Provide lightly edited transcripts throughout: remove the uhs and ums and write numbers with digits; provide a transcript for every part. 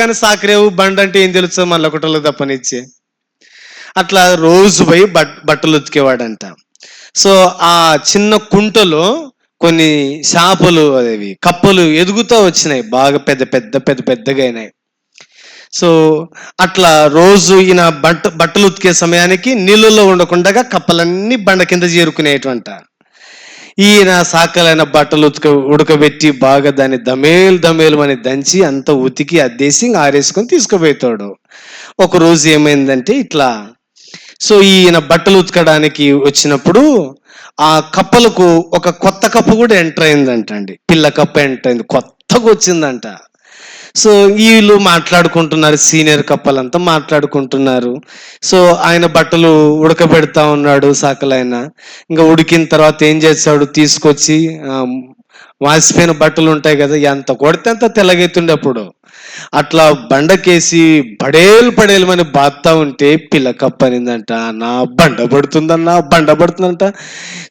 కానీ సాకరేవు బండ అంటే ఏం తెలుసు మళ్ళీ ఒకటలో తప్పనిచ్చి అట్లా రోజు పోయి బట్టలు ఉతికేవాడంట. సో ఆ చిన్న కుంటలో కొన్ని చేపలు అవి కప్పలు ఎదుగుతూ వచ్చినాయి, బాగా పెద్దగా అయినాయి. సో అట్లా రోజు ఈయన బట్టలు ఉతికే సమయానికి నీళ్ళలో ఉండకుండా కప్పలన్నీ బండ కింద చేరుకునేటువంటి ఈయన సాకలైన బట్టలు ఉడకబెట్టి బాగా దాన్ని దమేలు అని దంచి అంత ఉతికి అద్దేసి ఆరేసుకొని తీసుకుపోతాడు. ఒకరోజు ఏమైందంటే ఇట్లా, సో ఈయన బట్టలు ఉతకడానికి వచ్చినప్పుడు ఆ కప్పలకు ఒక కొత్త కప్పు కూడా ఎంటర్ అయిందంట అండి. పిల్ల కప్ప ఎంటర్ అయింది, కొత్తగా వచ్చిందంట. సో వీళ్ళు మాట్లాడుకుంటున్నారు, సీనియర్ కప్పలంతా మాట్లాడుకుంటున్నారు. సో ఆయన బట్టలు ఉడకబెడతా ఉన్నాడు సాకలైన. ఇంకా ఉడికిన తర్వాత ఏం చేస్తాడు, తీసుకొచ్చి వాసిపోయిన బట్టలు ఉంటాయి కదా, ఎంత కొడితే అంత తెల్లగైతుండే అప్పుడు. అట్లా బండకేసి పడేలు అని బాత్తా ఉంటే పిల్ల కప్పనిందంట, నా బండ పడుతుందంట.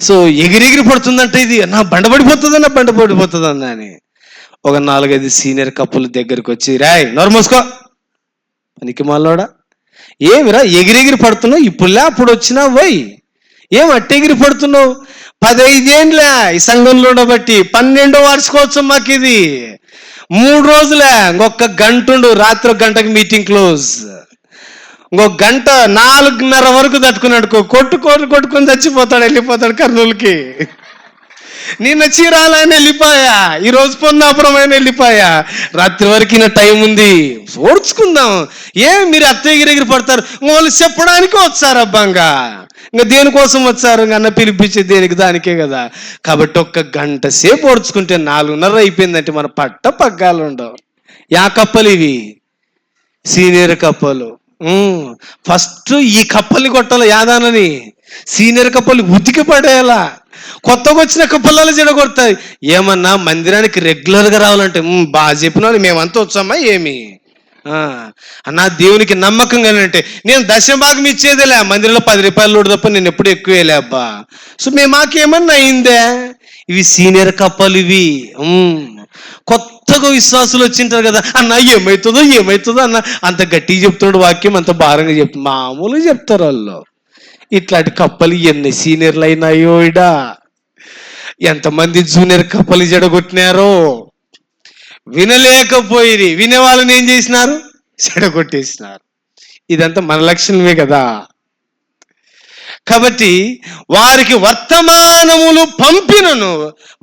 సో ఎగిరెగిరి పడుతుందంట, ఇది నా బండ పడిపోతుందన్నా అని. ఒక 4-5 సీనియర్ కప్పుల దగ్గరికి వచ్చి, రాయ్ నోరు మూసుకో పనికి మాలోడా, ఏమిరా ఎగిరెగిరి పడుతున్నావు, ఇప్పుడులే అప్పుడు వచ్చినా పోయి ఏం అట్టెగిరి పడుతున్నావు, 15 ఏండ్లే ఈ సంఘంలో ఉండబట్టి 12వ వార్షికోత్సవం మాకు ఇది, 3 రోజులే, ఇంకొక గంట ఉండు, రాత్రి 1 గంటకి మీటింగ్ క్లోజ్, ఇంకొక గంట 4:30 వరకు తట్టుకున్నాడు, కొట్టుకొని చచ్చిపోతాడు, వెళ్ళిపోతాడు కర్నూలుకి. నిన్న చీరాలని వెళ్ళిపోయా, ఈరోజు పొన్నాపురం అయినా వెళ్ళిపోయా, రాత్రి వరకు నా టైం ఉంది, ఓడ్చుకుందాం. మీరు ఎగిరెగిరి పడతారు, వాళ్ళు చెప్పడానికి వచ్చారు అబ్బాంగా, ఇంకా దేనికోసం వచ్చారు, అన్న పిలిపించే దేనికి దానికే కదా. కాబట్టి 1 గంట సేపు ఓడ్చుకుంటే 4:30 అయిపోయిందంటే మన పగ్గాలు ఉండవు. యా కప్పలు ఇవి, సీనియర్ కప్పలు. ఫస్ట్ ఈ కప్పల్ని కొట్టాలి, యాదానని సీనియర్ కప్పలు ఉతికి పడేయాలా, కొత్తగా వచ్చిన కప్పలలో చెడగొడతాయి. ఏమన్నా మందిరానికి రెగ్యులర్గా రావాలంటే బాగా చెప్పిన వాళ్ళు మేమంతా వచ్చామా ఏమి అన్నా, దేవునికి నమ్మకంగా అంటే నేను దశభాగం ఇచ్చేదేలే, మందిరంలో 10 రూపాయలు లోడు తప్ప నేను ఎప్పుడు ఎక్కువేలే అబ్బా. సో మాకేమన్నా అయిందే, ఇవి సీనియర్ కప్పలు ఇవి. కొత్తగా విశ్వాసులు వచ్చింటారు కదా, అన్న ఏమవుతుందో అన్న, అంత గట్టిగా చెప్తున్నాడు వాక్యం, అంత భారంగా మామూలుగా చెప్తారు వాళ్ళు. ఇట్లాంటి కప్పలు ఎన్ని సీనియర్లు అయినాయో ఇడా, ఎంతమంది జూనియర్ కప్పలు చెడగొట్టినారో. వినలేకపోయి వినే వాళ్ళని ఏం చేసినారు, చెడగొట్టేసినారు. ఇదంతా మన లక్షణమే కదా. కాబట్టి వారికి వర్తమానములు పంపినను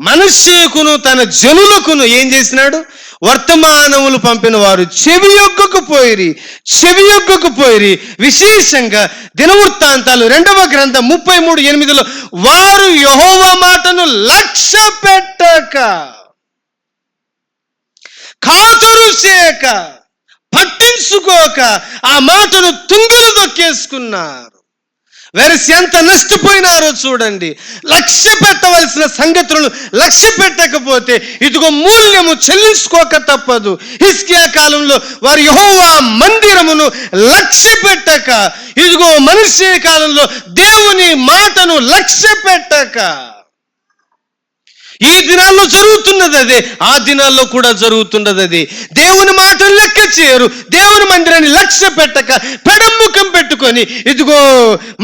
మనుష్యకును తన జనులకును ఏం చేసినాడు, వర్తమానములు పంపిన వారు చెవియొగ్గకపోయిరి. విశేషంగా దినవృత్తాంతాలు 2వ గ్రంథం 33:8 వారు యెహోవా మాటను లక్ష్య పెట్టక, ఖాతరు చేయక, పట్టించుకోక ఆ మాటను తుంగలు దొక్కేసుకున్నారు. వెరసి ఎంత నష్టపోయినారో చూడండి. లక్ష్య పెట్టవలసిన సంగతులను లక్ష్య పెట్టకపోతే ఇదిగో మూల్యము చెల్లించుకోక తప్పదు. హిజ్కియా కాలంలో వారు యెహోవా మందిరమును లక్ష్య పెట్టక, ఇదిగో మనుష్య కాలంలో దేవుని మాటను లక్ష్య పెట్టక. ఈ దినాల్లో జరుగుతున్నది అదే, ఆ దినాల్లో కూడా జరుగుతున్నది అదే. దేవుని మాటను లెక్క చేయరు, దేవుని మందిరాన్ని లక్ష్య పెట్టక పెడముఖం పెట్టుకొని ఇదిగో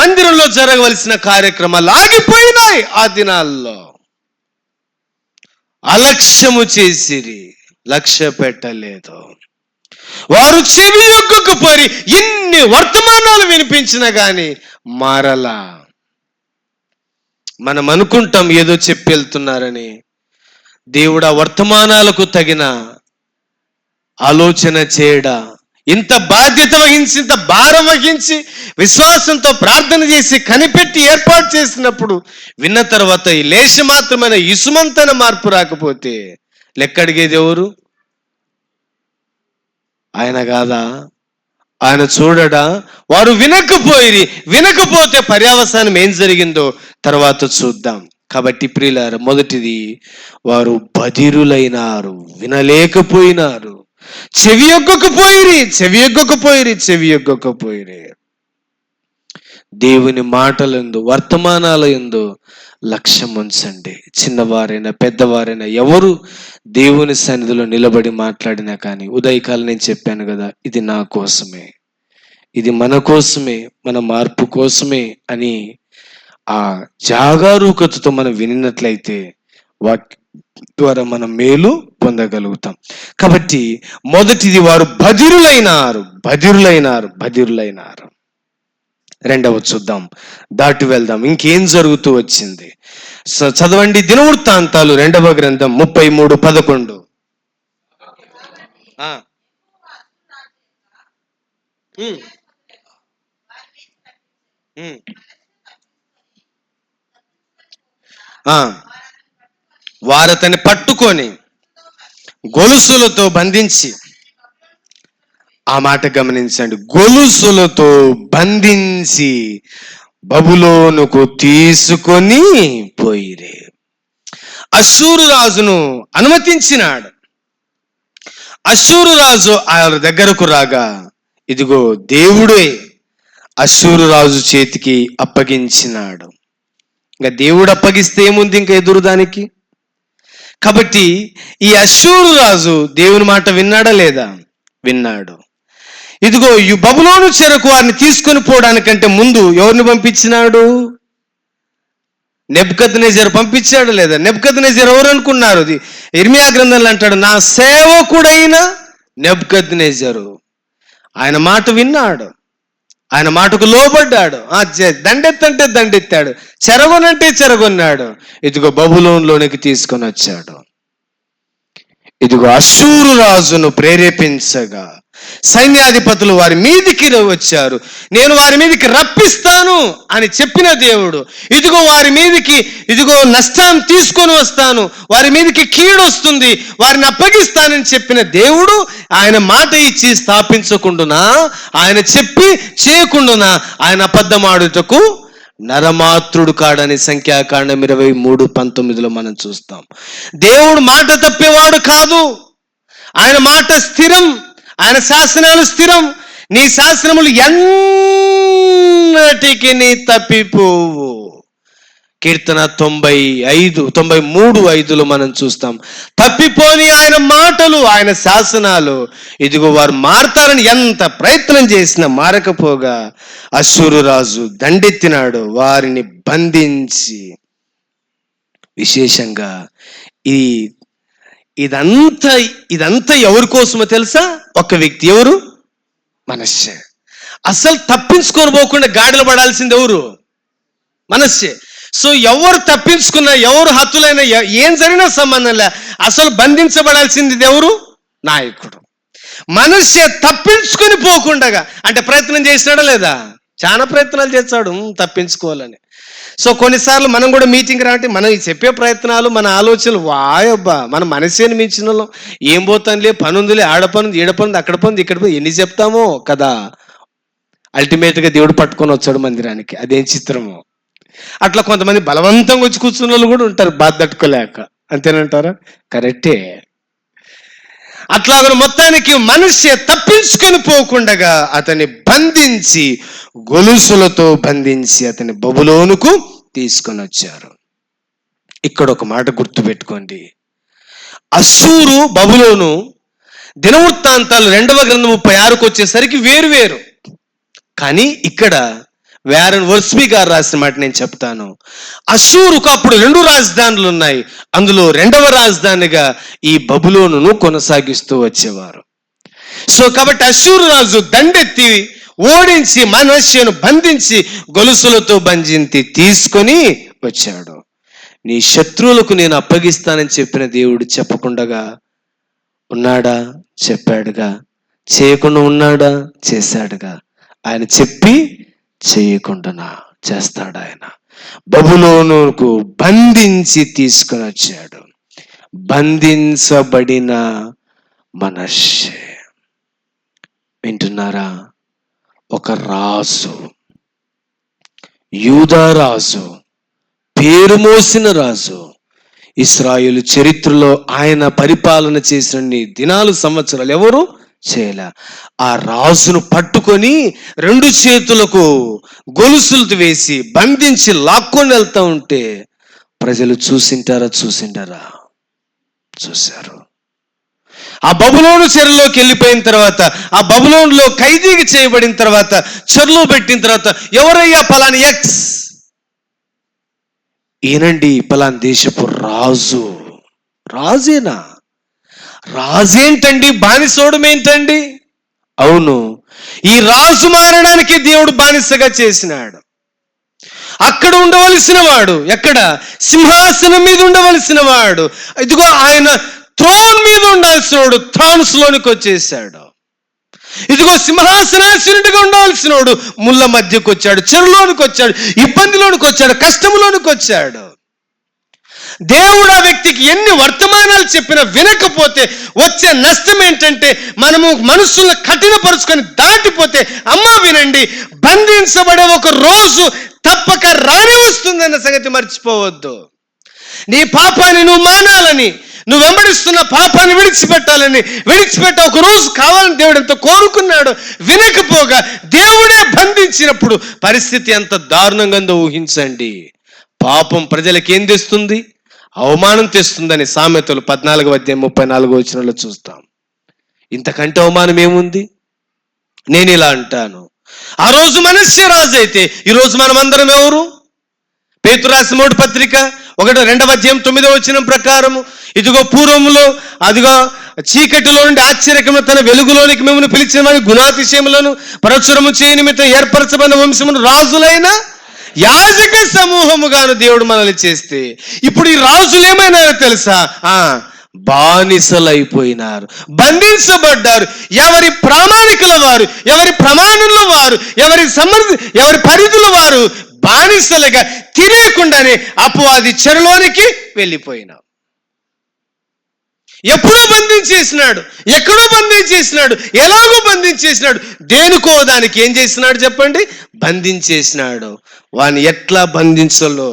మందిరంలో జరగవలసిన కార్యక్రమాలు ఆగిపోయినాయి. ఆ దినాల్లో అలక్ష్యము చేసిరి, లక్ష్య పెట్టలేదు. వారు చెవియొగ్గకపోయి ఇన్ని వర్తమానాలు వినిపించినా గాని మారలా. మనం అనుకుంటాం ఏదో చెప్పి వెళ్తున్నారని, దేవుడు ఆ వర్తమానాలకు తగిన ఆలోచన చేయడా, ఇంత బాధ్యత వహించి, ఇంత భారం వహించి, విశ్వాసంతో ప్రార్థన చేసి కనిపెట్టి ఏర్పాటు చేసినప్పుడు విన్న తర్వాత ఈ లేశ మాత్రమైన ఇసుమంతన మార్పు రాకపోతే లెక్కడిగేది ఎవరు? ఆయన కాదా? ఆయన చూడడా? వారు వినకపోతే పర్యవసానం ఏం జరిగిందో తర్వాత చూద్దాం. కాబట్టి ప్రియులారా, మొదటిది వారు బధిరులైనారు, వినలేకపోయినారు, చెవియొగ్గకపోయిరి. దేవుని మాటలందు వర్తమానాల యందు లక్ష్యం ఉంచండి. చిన్నవారైనా పెద్దవారైనా ఎవరు దేవుని సన్నిధిలో నిలబడి మాట్లాడినా కానీ, ఉదయకాలం నేను చెప్పాను కదా, ఇది నా కోసమే, ఇది మన కోసమే, మన మార్పు కోసమే అని ఆ జాగరూకతతో మనం వినినట్లయితే వాటి ద్వారా మనం మేలు పొందగలుగుతాం. కాబట్టి మొదటిది వారు బధిరులైనారు. రెండవ చూద్దాం, దాటి వెళ్దాం, ఇంకేం జరుగుతూ వచ్చింది. చదవండి దినవృత్తాంతాలు 2వ గ్రంథం 33:11. వారతని పట్టుకొని గొలుసులతో బంధించి, ఆ మాట గమనించండి, గొలుసులతో బంధించి బబులోనుకు తీసుకొని పోయిరే. అష్షూరు రాజును అనుమతించినాడు. అష్షూరు రాజు ఆయన దగ్గరకు రాగా, ఇదిగో దేవుడే అష్షూరు రాజు చేతికి అప్పగించినాడు. ఇంకా దేవుడు అప్పగిస్తే ఏముంది ఇంకా ఎదురు దానికి? కాబట్టి ఈ అష్షూరు రాజు దేవుని మాట విన్నాడా లేదా? విన్నాడు. ఇదిగో ఈ బబులోను చెరకు వారిని తీసుకొని పోవడానికంటే ముందు ఎవరిని పంపించినాడు? నెబుకద్నెజరు పంపించాడు లేదా? నెబుకద్నెజరు ఎవరు అనుకున్నారు? ఇర్మియా గ్రంథంలో అంటాడు, నా సేవకుడైన నెబుకద్నెజరు. ఆయన మాట విన్నాడు, ఆయన మాటకు లోబడ్డాడు. దండెత్తంటే దండెత్తాడు, చెరగొనంటే చెరగొన్నాడు. ఇదిగో బబులోనులోనికి తీసుకొని వచ్చాడు. ఇదిగో అష్షూరు రాజును ప్రేరేపించగా సైన్యాధిపతులు వారి మీదికి వచ్చారు. నేను వారి మీదికి రప్పిస్తాను అని చెప్పిన దేవుడు, ఇదిగో వారి మీదికి ఇదిగో నష్టాన్ని తీసుకొని వస్తాను, వారి మీదికి కీడు వస్తుంది, వారిని అప్పగిస్తానని చెప్పిన దేవుడు ఆయన మాట ఇచ్చి స్థాపించకుండునా, ఆయన చెప్పి చేయకుండునా ఆయన అబద్ధమాడుటకు నరమాత్రుడు కాడని సంఖ్యాకాండం 23:19 మనం చూస్తాం. దేవుడు మాట తప్పేవాడు కాదు. ఆయన మాట స్థిరం, ఆయన శాసనాలు స్థిరం. నీ శాసనములు ఎన్నటికి నీ తప్పిపోవు. కీర్తన 93:5 మనం చూస్తాం. తప్పిపోని ఆయన మాటలు, ఆయన శాసనాలు. ఇదిగో వారు మారతారని ఎంత ప్రయత్నం చేసినా మారకపోగా అష్షూరు రాజు దండెత్తినాడు, వారిని బంధించి. విశేషంగా ఇదంతా ఎవరి కోసమో తెలుసా? ఒక వ్యక్తి, ఎవరు? మనష్షే. అసలు తప్పించుకొని పోకుండా గాడిలో పడాల్సింది ఎవరు? మనష్షే. సో ఎవరు తప్పించుకున్నా, ఎవరు హతులైనా, ఏం జరిగినా సంబంధం లే, అసలు బంధించబడాల్సింది ఎవరు? నాయకుడు. మనష్షే తప్పించుకొని పోకుండగా, అంటే ప్రయత్నం చేసినాడా లేదా? చాలా ప్రయత్నాలు చేస్తాడు తప్పించుకోవాలని. సో కొన్నిసార్లు మనం కూడా మీటింగ్ రాంటే మనం చెప్పే ప్రయత్నాలు, మన ఆలోచనలు, వాయబ్బా మన మనసేని మించిన వాళ్ళం. ఏం పోతానులే, పని ఉందిలే, ఆడ పనుంది, ఈడ పనుంది, అక్కడ పనుంది, ఇక్కడ పనుంది, ఎన్ని చెప్తామో కదా. అల్టిమేట్గా దేవుడు పట్టుకొని వచ్చాడు మందిరానికి. అదేం చిత్రమో. అట్లా కొంతమంది బలవంతంగా వచ్చి కూర్చున్న వాళ్ళు కూడా ఉంటారు, బాధ తట్టుకోలేక. అంతేనంటారా? కరెక్టే. అట్లాగ మొత్తానికి మనిషి తప్పించుకొని పోకుండగా అతన్ని బంధించి, గొలుసులతో బంధించి అతని బబులోనుకు తీసుకొని వచ్చారు. ఇక్కడ ఒక మాట గుర్తుపెట్టుకోండి, అష్షూరు, బబులోను దినవృత్తాంతాలు 2వ గ్రంథం 36కు వచ్చేసరికి వేరు. కానీ ఇక్కడ వ్యారన్ వర్స్బీ గారు రాసిన మాట నేను చెప్తాను. అష్షూరుకు అప్పుడు 2 రాజధానులు ఉన్నాయి. అందులో 2వ రాజధానిగా ఈ బబులోనును కొనసాగిస్తూ వచ్చేవారు. సో కాబట్టి అష్షూరు రాజు దండెత్తి ఓడించి మనష్షేను బంధించి గొలుసులతో బంధించి తీసుకొని వచ్చాడు. నీ శత్రువులకు నేను అప్పగిస్తానని చెప్పిన దేవుడు చెప్పకుండా ఉన్నాడా? చెప్పాడుగా. చేయకుండా ఉన్నాడా? చేశాడుగా. ఆయన చెప్పి చేయకుండా చేస్తాడు. ఆయన బబులోనుకు బంధించి తీసుకొని వచ్చాడు. బంధించబడిన మనష్షే. వింటున్నారా? ఒక రాజు, యూదా రాజు, పేరు మోసిన రాజు, ఇశ్రాయేలు చరిత్రలో ఆయన పరిపాలన చేసిన దినాలు, సంవత్సరాలు ఎవరు చేయలే. ఆ రాజును పట్టుకొని 2 చేతులకు గొలుసులు వేసి బంధించి లాక్కొని వెళ్తా ఉంటే ప్రజలు చూసింటారా? చూశారు. ఆ బబులోను చెరలోకి వెళ్ళిపోయిన తర్వాత, ఆ బబులోనులో ఖైదీకి చేయబడిన తర్వాత, చెరలో పెట్టిన తర్వాత, ఎవరయ్యా పలాని ఎక్స్? ఈయనండి పలాని దేశపు రాజు. రాజేనా? రాజేంటండి, బానిసోడం ఏంటండి? అవును, ఈ రాజు మారడానికి దేవుడు బానిసగా చేసినాడు. అక్కడ ఉండవలసిన వాడు ఎక్కడ? సింహాసనం మీద ఉండవలసిన వాడు. ఇదిగో ఆయన థ్రోన్ మీద ఉండాల్సిన వాడు థ్రాన్స్ లోనికి వచ్చేసాడు. ఇదిగో సింహాసనాసీనుడిగా ఉండాల్సిన వాడు ముళ్ళ మధ్యకు వచ్చాడు, చెరులోనికి వచ్చాడు, ఇబ్బందిలోనికి వచ్చాడు, కష్టంలోనికి వచ్చాడు. దేవుడు ఆ వ్యక్తికి ఎన్ని వర్తమానాలు చెప్పినా వినకపోతే వచ్చే నష్టం ఏంటంటే, మనము మనస్సులను కఠినపరుచుకొని దాటిపోతే, అమ్మా వినండి, బంధించబడే ఒక రోజు తప్పక రాని వస్తుందన్న సంగతి మర్చిపోవద్దు. నీ పాపాన్ని నువ్వు మానాలని, నువ్వు వెంబడిస్తున్న పాపాన్ని విడిచిపెట్ట ఒక రోజు కావాలని దేవుడు ఎంత కోరుకున్నాడు. వినకపోగా దేవుడే బంధించినప్పుడు పరిస్థితి ఎంత దారుణంగా ఉందో ఊహించండి. పాపం ప్రజలకు ఏం తెస్తుంది? అవమానం తెస్తుందని సామెతలు 14:34 చూస్తాం. ఇంతకంటే అవమానం ఏముంది? నేను ఇలా అంటాను, ఆ రోజు మనస్సే రాజు అయితే ఈరోజు మనమందరం ఎవరు? పేతురు రాసిన 3వ పత్రిక 2:9 ప్రకారము, ఇదిగో పూర్వములో అదిగో చీకటిలో నుండి ఆశ్చర్యకరమైన తన వెలుగులోనికి మిమ్మల్ని పిలిచిన వారి గుణాతిశయములను పరచురము చేయని నిమిత్తం ఏర్పరచబడిన వంశమును రాజులైన యాజక సమూహముగాను దేవుడు మనల్ని చేస్తే, ఇప్పుడు ఈ రాజులు ఏమైనారో తెలుసా? బానిసలైపోయినారు, బంధించబడ్డారు. ఎవరి ప్రామాణికుల వారు, ఎవరి ప్రమాణంలో వారు, ఎవరి పరిధుల వారు బానిసలుగా తినేయకుండానే అపవాది చెరలోనికి వెళ్ళిపోయినారు. ఎప్పుడో బంధించేసినాడు, ఎక్కడో బంధించేసినాడు, ఎలాగో బంధించేసినాడు. దేనికో దానికి ఏం చేసినాడు చెప్పండి? బంధించేసినాడు. వాని ఎట్లా బంధించాలో,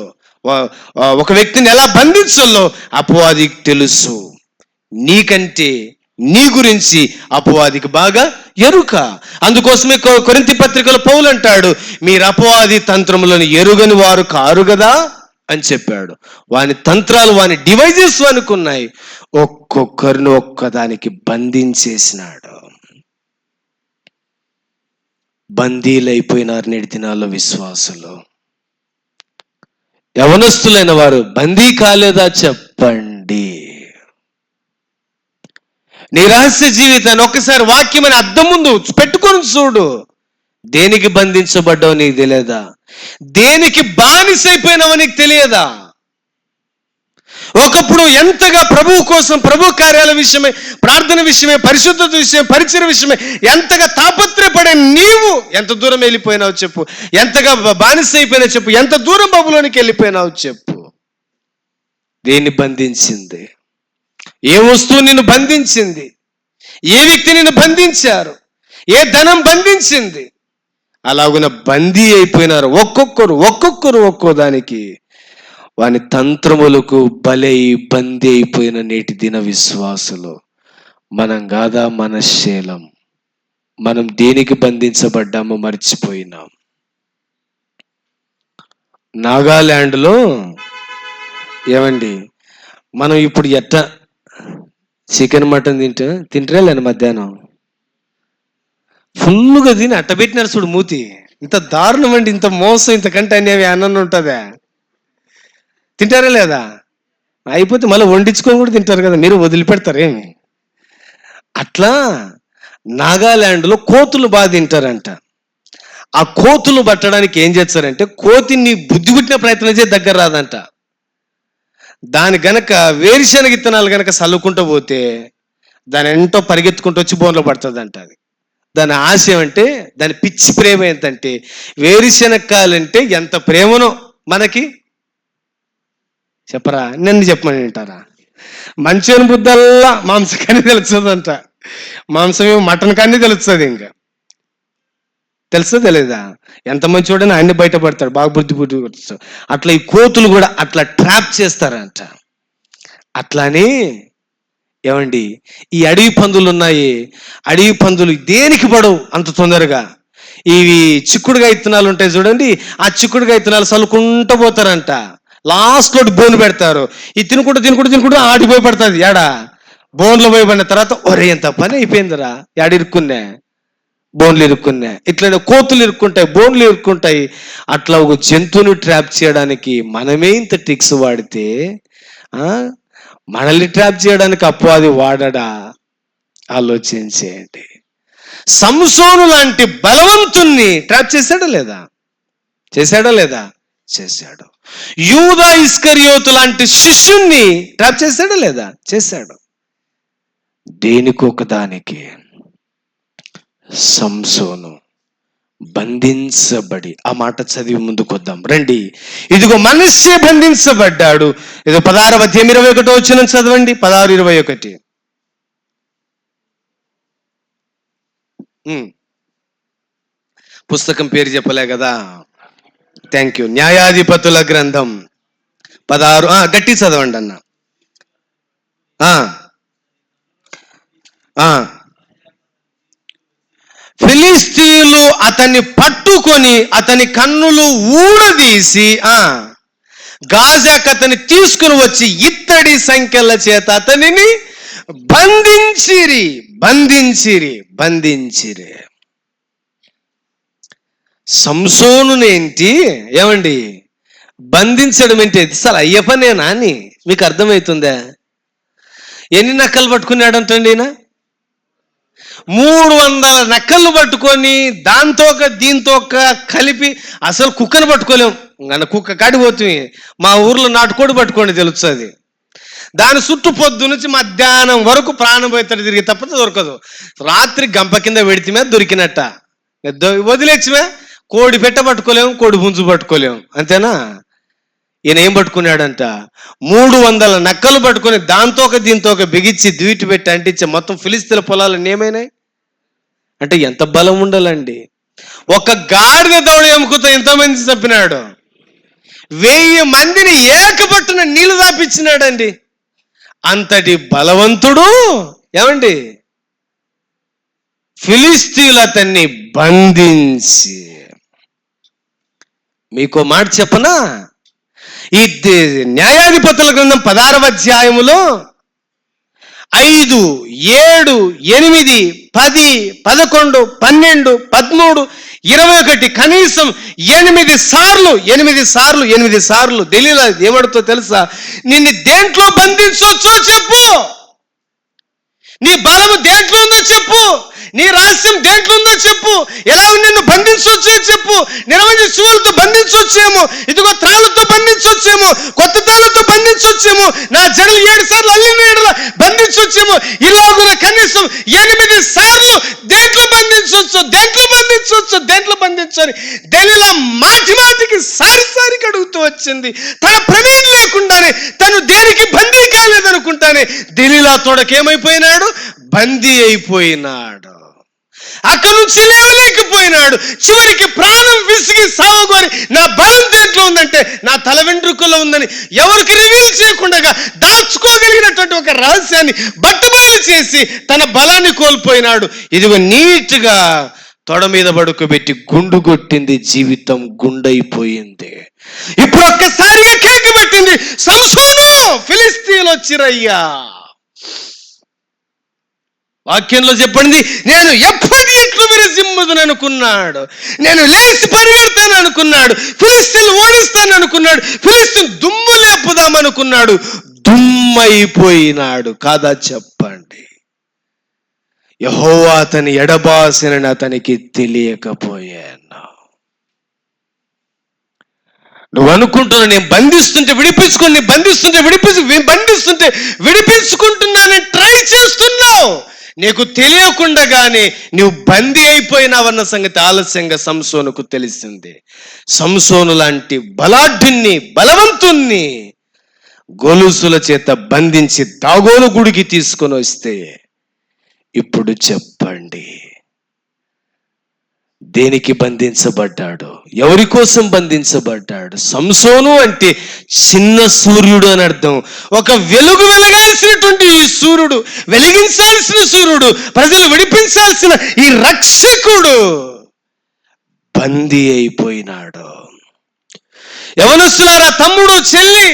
ఒక వ్యక్తిని ఎలా బంధించాలో అపవాదికి తెలుసు. నీకంటే నీ గురించి అపవాదికి బాగా ఎరుక. అందుకోసమే కొరింథీ పత్రికలో పౌలు అంటాడు, మీరు అపవాది తంత్రములను ఎరుగని వారు కారు కదా అని చెప్పాడు. వాని తంత్రాలు, వాని డివైజెస్ అనుకున్నాయి. ఒక్కొక్కరిని ఒక్కదానికి బంధించేసినాడు. బందీలైపోయినారు నేటి దినాల్లో విశ్వాసులు. యవనస్తులైన వారు బందీ కాలేదా చెప్పండి? నీ రహస్య జీవితాన్ని ఒక్కసారి వాక్యమని అద్దం ముందు పెట్టుకొని చూడు. దేనికి బంధించబడ్డావు నీకు తెలియదా? దేనికి బానిసైపోయినావో నీకు తెలియదా? ఒకప్పుడు ఎంతగా ప్రభువు కోసం, ప్రభు కార్యాల విషయమై, ప్రార్థన విషయమై, పరిశుద్ధత విషయం, పరిచయ విషయమై ఎంతగా తాపత్రయపడే నీవు ఎంత దూరం వెళ్ళిపోయినావు చెప్పు? ఎంతగా బానిస అయిపోయినా చెప్పు? ఎంత దూరం బబులోనికి వెళ్ళిపోయినావు చెప్పు? దేన్ని బంధించింది? ఏ వస్తువు నిన్ను బంధించింది? ఏ వ్యక్తి నిన్ను బంధించారు? ఏ ధనం బంధించింది? అలాగున బందీ అయిపోయినారు ఒక్కొక్కరు ఒక్కో దానికి. వాని తంత్రములకు బలై బందీ అయిపోయిన నేటి దిన విశ్వాసులు మనం కాదా? మనశ్శీలం. మనం దేనికి బంధించబడ్డామో మర్చిపోయినాం. నాగాల్యాండ్లో ఏమండి, మనం ఇప్పుడు ఎట్ట చికెన్ మటన్ తింటారా లేని మధ్యాహ్నం ఫుల్గా తిని అట్టబెట్టినారు చూడు మూతి. ఇంత దారుణం అండి, ఇంత మోసం, ఇంతకంటే అనేవి అన్నం ఉంటుందా? తింటారా లేదా? అయిపోతే మళ్ళీ వండించుకొని కూడా తింటారు కదా, మీరు వదిలిపెడతారేమి? అట్లా నాగాల్యాండ్లో కోతులు బాగా తింటారంట. ఆ కోతులు పట్టడానికి ఏం చేస్తారంటే, కోతిని బుద్ధి పుట్టిన ప్రయత్నం చేసి దగ్గర రాదంట. దాని గనక వేరుశనగ విత్తనాలు గనక చల్లుకుంటూ పోతే దాని ఎంతో పరిగెత్తుకుంటూ వచ్చి బోన్లో పడుతుందంట. అది దాని ఆశ ఏమంటే, దాని పిచ్చి ప్రేమ ఏంటంటే, వేరుశనక్కాయలంటే ఎంత ప్రేమనో మనకి చెప్పరా? నన్ను చెప్పమని వింటారా? మంచిని బుద్ధల్లా మాంసం కానీ తెలుస్తుందంట. మాంసం ఏమో మటన్ కానీ తెలుస్తుంది. ఇంకా తెలుసా తెలీదా? ఎంత మంచి చూడని అన్ని బయటపడతాడు, బాగా బుద్ధి కొడతాడు. అట్లా ఈ కోతులు కూడా అట్లా ట్రాప్ చేస్తారంట. అట్లానే ఏమండి, ఈ అడవి పందులు ఉన్నాయి, అడవి పందులు దేనికి పడవు అంత తొందరగా. ఇవి చిక్కుడుగా ఇత్తనాలు ఉంటాయి చూడండి, ఆ చిక్కుడుగా ఇత్తనాలు చల్లుకుంటూ పోతారంట. లాస్ట్లో బోన్ పెడతారు. ఈ తినుకుంటూ తినుకుంటూ తినుకుంటూ ఆడిపోయి పడుతుంది. ఏడా బోన్లో పోయి పడిన తర్వాత ఒరే ఎంత పని అయిపోయిందిరా, ఏడ ఇరుక్కున్నా, బోన్లు ఇరుక్కున్నా. ఇట్లా కోతులు ఇరుక్కుంటాయి, బోన్లు ఇరుక్కుంటాయి. అట్లా ఒక జంతువుని ట్రాప్ చేయడానికి మనమే ఇంత ట్రిక్స్ వాడితే మనల్ని ట్రాప్ చేయడానికి అపవాది వాడడా? ఆలోచించేయండి. సంసోను లాంటి బలవంతుణ్ణి ట్రాప్ చేశాడా లేదా? చేశాడా లేదా? చేశాడు. యూదా ఇస్కరియోతు లాంటి శిష్యుణ్ణి ట్రాప్ చేశాడా లేదా? చేశాడు. దేనికొకదానికి సంసోను బంధించబడి, ఆ మాట చదివి ముందుకొద్దాం రండి. ఇదిగో మనస్సే బంధించబడ్డాడు. ఇది 16వ అధ్యాయం 21వ వచనం చదవండి. 16:21. పుస్తకం పేరు చెప్పలే కదా, థ్యాంక్ యూ. న్యాయాధిపతుల గ్రంథం 16. గట్టి చదవండి అన్న. ఫిలిస్తీయులు అతన్ని పట్టుకొని అతని కన్నులు ఊడదీసి గాజాకు అతన్ని తీసుకుని వచ్చి ఇత్తడి సంఖ్యల చేత అతనిని బంధించిరి. సంసోనునేంటి ఏమండి బంధించడం ఏంటి? అసలు అయ్య పనేనా అని మీకు అర్థమవుతుందా? ఎన్ని నక్కలు పట్టుకున్నాడంటండి ఈయన? 300 నక్కలు పట్టుకొని దాంతో దీంతో కలిపి, అసలు కుక్కను పట్టుకోలేము. కుక్క కాడిపోతుంది. మా ఊర్లో నాటుకోడి పట్టుకోండి తెలుస్తుంది. దాని చుట్టూ పొద్దు నుంచి మధ్యాహ్నం వరకు ప్రాణం పోయేటట్టు తిరిగి తప్ప దొరకదు. రాత్రి గంప కింద పెడితే దొరికినట్ట, వదిలేచ్చిమే. కోడి పెట్ట పట్టుకోలేము, కోడి పుంజు పట్టుకోలేము, అంతేనా? ఈయన ఏం పట్టుకున్నాడంట? 300 నక్కలు పట్టుకొని దాంతో దీంతో బిగించి ద్వీటి పెట్టి అంటించే మొత్తం ఫిలిస్తీన్ల పొలాలు ఏమైనాయి అంటే ఎంత బలం ఉండాలండి? ఒక గాడిద దౌడు ఎముకతో ఎంతమంది చంపినాడు? 1000 మందిని ఏకపట్టున నీళ్లు దాపించినాడండి. అంతటి బలవంతుడు ఏమండి ఫిలిస్తీన్లు అతన్ని బంధించి. మీకు మాట చెప్పనా? ఈ న్యాయాధిపతుల గ్రంథం 16వ అధ్యాయములో 5, 7, 8, 10, 11, 12, 13, 21 కనీసం 8 సార్లు దెలీలా ఏమడుతో తెలుసా? నిన్ను దేంట్లో బంధించవచ్చో చెప్పు, నీ బలము దేంట్లో ఉందో చెప్పు, నీ రహస్యం దేంట్లో ఉందో చెప్పు, ఎలా నిన్ను బంధించవచ్చో చెప్పు. నిరవధి శూలతో బంధించవచ్చేమో, ఇదిగో తాళ్ళతో బంధించవచ్చేమో, కొత్త తాళ్ళతో బంధించవచ్చేమో, నా జడలు 7 సార్లు అల్లిన ఎడల బంధించవచ్చేమో. ఇలాగున కనీసం 8 సార్లు దేంట్లో బంధించని దెలీలా మాటికి సారికి అడుగుతూ వచ్చింది. తన ప్రమేయం లేకుండానే తను దేనికి బందీ కాలేదనుకుంటానే దెలీలా తోడకేమైపోయినాడు? బందీ అయిపోయినాడు. అక్కడి నుంచి లేవలేకపోయినాడు. చివరికి ప్రాణం విసిగి సావగోరి నా బలం దేంట్లో ఉందంటే నా తల వెంట్రుకల్లో ఉందని ఎవరికి రివీల్ చేయకుండా దాచుకోగలిగినటువంటి ఒక రహస్యాన్ని బట్టబయలు చేసి తన బలాన్ని కోల్పోయినాడు. ఇదిగో నీట్గా తొడ మీద పడుకోబెట్టి గుండు కొట్టింది. జీవితం గుండైపోయింది. ఇప్పుడు ఒక్కసారిగా కేక పెట్టింది, సంసోను ఫిలిస్తీన్లు వచ్చిరయ్యా. వాక్యంలో చెప్పండి, నేను ఎప్పటి ఎట్లు విరజిమ్ముదును అనుకున్నాడు, నేను లేచి పరిగెడతాను అనుకున్నాడు, ఫిలిస్తీన్లు ఓడిస్తాను అనుకున్నాడు, ఫిలిస్తీన్ దుమ్ము లేపుదామనుకున్నాడు, దుమ్మైపోయినాడు. కాదా చెప్పండి? యెహోవా అతని ఎడబాసినని అతనికి తెలియకపోయాను. నువ్వు అనుకుంటున్నావు నేను బంధిస్తుంటే విడిపించుకుంటున్నానని ట్రై చేస్తున్నావు. నీకు తెలియకుండానే నువ్వు బందీ అయిపోయినావన్న సంగతి ఆలస్యంగా సంసోనుకు తెలిసింది. సంసోను లాంటి బలాఢ్యుణ్ణి, బలవంతుణ్ణి గొలుసుల చేత బంధించి దాగోను గుడికి తీసుకొని వస్తే ఇప్పుడు చెప్పండి, దేనికి బంధించబడ్డాడు? ఎవరి కోసం బంధించబడ్డాడు? సంసోను అంటే చిన్న సూర్యుడు అని అర్థం. ఒక వెలుగు వెలగాల్సినటువంటి ఈ సూర్యుడు, వెలిగించాల్సిన సూర్యుడు, ప్రజలు విడిపించాల్సిన ఈ రక్షకుడు బందీ అయిపోయినాడు. యవనస్తులారా, తమ్ముడు, చెల్లి,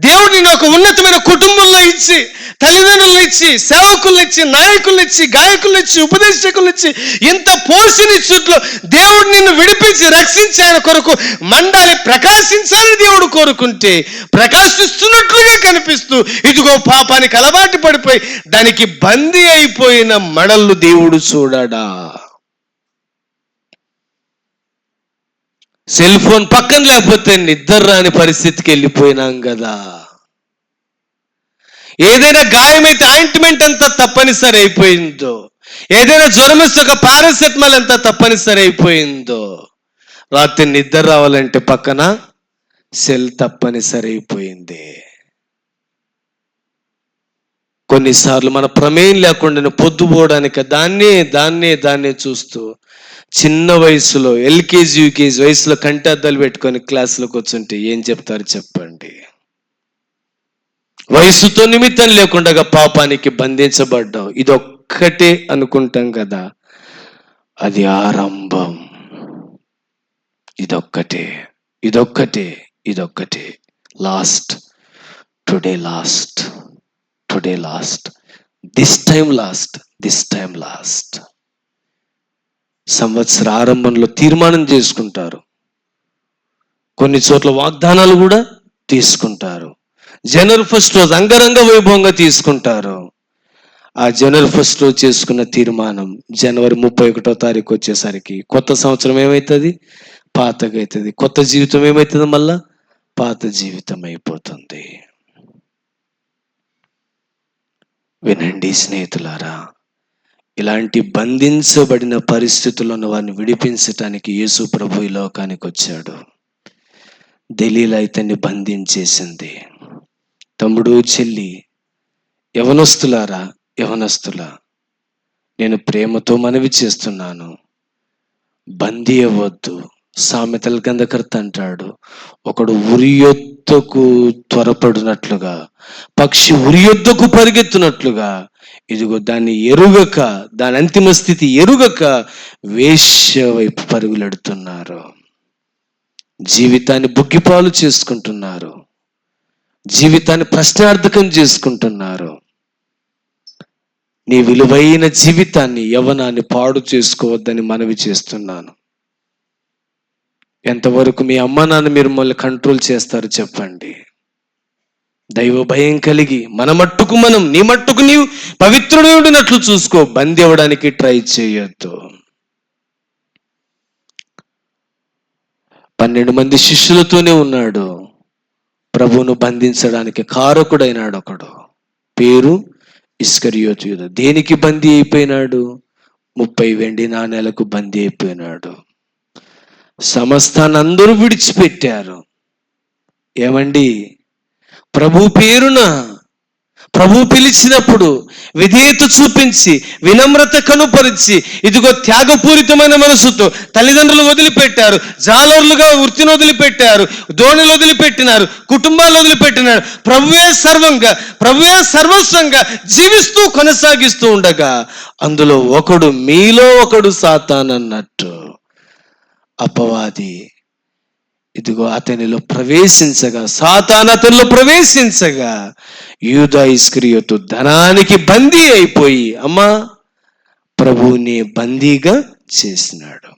దేవుడు నిన్ను ఒక ఉన్నతమైన కుటుంబంలో ఇచ్చి, తల్లిదండ్రులను ఇచ్చి, సేవకులను ఇచ్చి, నాయకులను ఇచ్చి, గాయకులను ఇచ్చి, ఉపదేశకులను ఇచ్చి, ఇంత పోషణిచ్చుట్లో దేవుడు నిన్ను విడిపించి రక్షించి ఆయన కొరకు మండాలి, ప్రకాశించాలని దేవుడు కోరుకుంటే, ప్రకాశిస్తున్నట్లుగా కనిపిస్తూ ఇదిగో పాపానికి అలవాటు పడిపోయి దానికి బందీ అయిపోయిన మడళ్ళు దేవుడు చూడడా? సెల్ ఫోన్ పక్కన లేకపోతే నిద్ర రాని పరిస్థితికి వెళ్ళిపోయినాం కదా. ఏదైనా గాయమైతే ఆయింట్మెంట్ అంతా తప్పనిసరి అయిపోయిందో, ఏదైనా జ్వరం వస్తే ఒక పారాసెటమాల్ అంతా తప్పనిసరి అయిపోయిందో, రాత్రి నిద్ర రావాలంటే పక్కన సెల్ తప్పనిసరి అయిపోయింది. కొన్నిసార్లు మన ప్రమేయం లేకుండా పొద్దుపోవడానికి దాన్నే చూస్తూ చిన్న వయసులో ఎల్కేజీ యూకేజీ వయసులో కంటి అద్దాలు పెట్టుకొని క్లాసులో కూర్చుంటే ఏం చెప్తారు చెప్పండి? వయసుతో నిమిత్తం లేకుండా పాపానికి బంధించబడ్డావు, ఇదొక్కటే అనుకుంటాం కదా. అది ఆరంభం. ఇదొక్కటే last. Today last. This time last. సంవత్సర ఆరంభంలో తీర్మానం చేసుకుంటారు, కొన్ని చోట్ల వాగ్దానాలు కూడా తీసుకుంటారు. జనవరి 1 రోజు అంగరంగ వైభవంగా తీసుకుంటారు. ఆ జనవరి 1 రోజు చేసుకున్న తీర్మానం జనవరి 31వ తారీఖు వచ్చేసరికి కొత్త సంవత్సరం ఏమవుతుంది? పాతగా అవుతుంది. కొత్త జీవితం ఏమవుతుంది? మళ్ళా పాత జీవితం అయిపోతుంది. వినండి స్నేహితులారా, ఇలాంటి బంధించబడిన పరిస్థితులను వారిని విడిపించటానికి యేసు ప్రభు ఈ లోకానికి వచ్చాడు. దెలీలా ఇతన్ని బంధించేసింది. తమ్ముడు, చెల్లి, యవనస్తులా, నేను ప్రేమతో మనవి చేస్తున్నాను, బందీ అవ్వద్దు. సామెతల గ్రంథకర్త అంటాడు, ఒకడు ఉరియొద్దకు త్వరపడినట్లుగా, పక్షి ఉరియొద్దకు పరిగెత్తునట్లుగా, ఇదిగో దాన్ని ఎరుగక, దాని అంతిమ స్థితి ఎరుగక వేశ్య వైపు పరుగులెడుతున్నారు. జీవితాన్ని బుగ్గిపాలు చేసుకుంటున్నారు, జీవితాన్ని ప్రశ్నార్థకం చేసుకుంటున్నారు. నీ విలువైన జీవితాన్ని, యవ్వనాన్ని పాడు చేసుకోవద్దని మనవి చేస్తున్నాను. ఎంతవరకు మీ అమ్మ నాన్న మీరు మిమ్మల్ని కంట్రోల్ చేస్తారు చెప్పండి? దైవ భయం కలిగి మన మట్టుకు మనం, నీ మట్టుకు నీవు పవిత్రుడు ఉండినట్లు చూసుకో. బందీ అవ్వడానికి ట్రై చేయొద్దు. 12 మంది శిష్యులతోనే ఉన్నాడు. ప్రభువును బంధించడానికి కారకుడైనాడు ఒకడు, పేరు ఇస్కరియోతు యూదా. దేనికి బందీ అయిపోయినాడు? 30 వెండి నాణేలకు బందీ అయిపోయినాడు. సమస్తాన్ని అందరూ విడిచిపెట్టారు. ఏమండి, ప్రభు పేరున, ప్రభు పిలిచినప్పుడు విధేయత చూపించి, వినమ్రత కనుపరిచి, ఇదిగో త్యాగపూరితమైన మనసుతో తల్లిదండ్రులు వదిలిపెట్టారు, జాలర్లుగా వృత్తిని వదిలిపెట్టారు, దోణిలు వదిలిపెట్టినారు, కుటుంబాలు వదిలిపెట్టినారు. ప్రభువే సర్వస్వంగా జీవిస్తూ కొనసాగిస్తూ ఉండగా అందులో మీలో ఒకడు సాతాను అన్నట్టు అపవాది ఇదిగో అతనిలో ప్రవేశించగా, సాతాను అతనిలో ప్రవేశించగా, యూదా ఇస్కరియోతు ధనానికి బందీ అయిపోయి ప్రభువుని బందీగా చేసినాడు.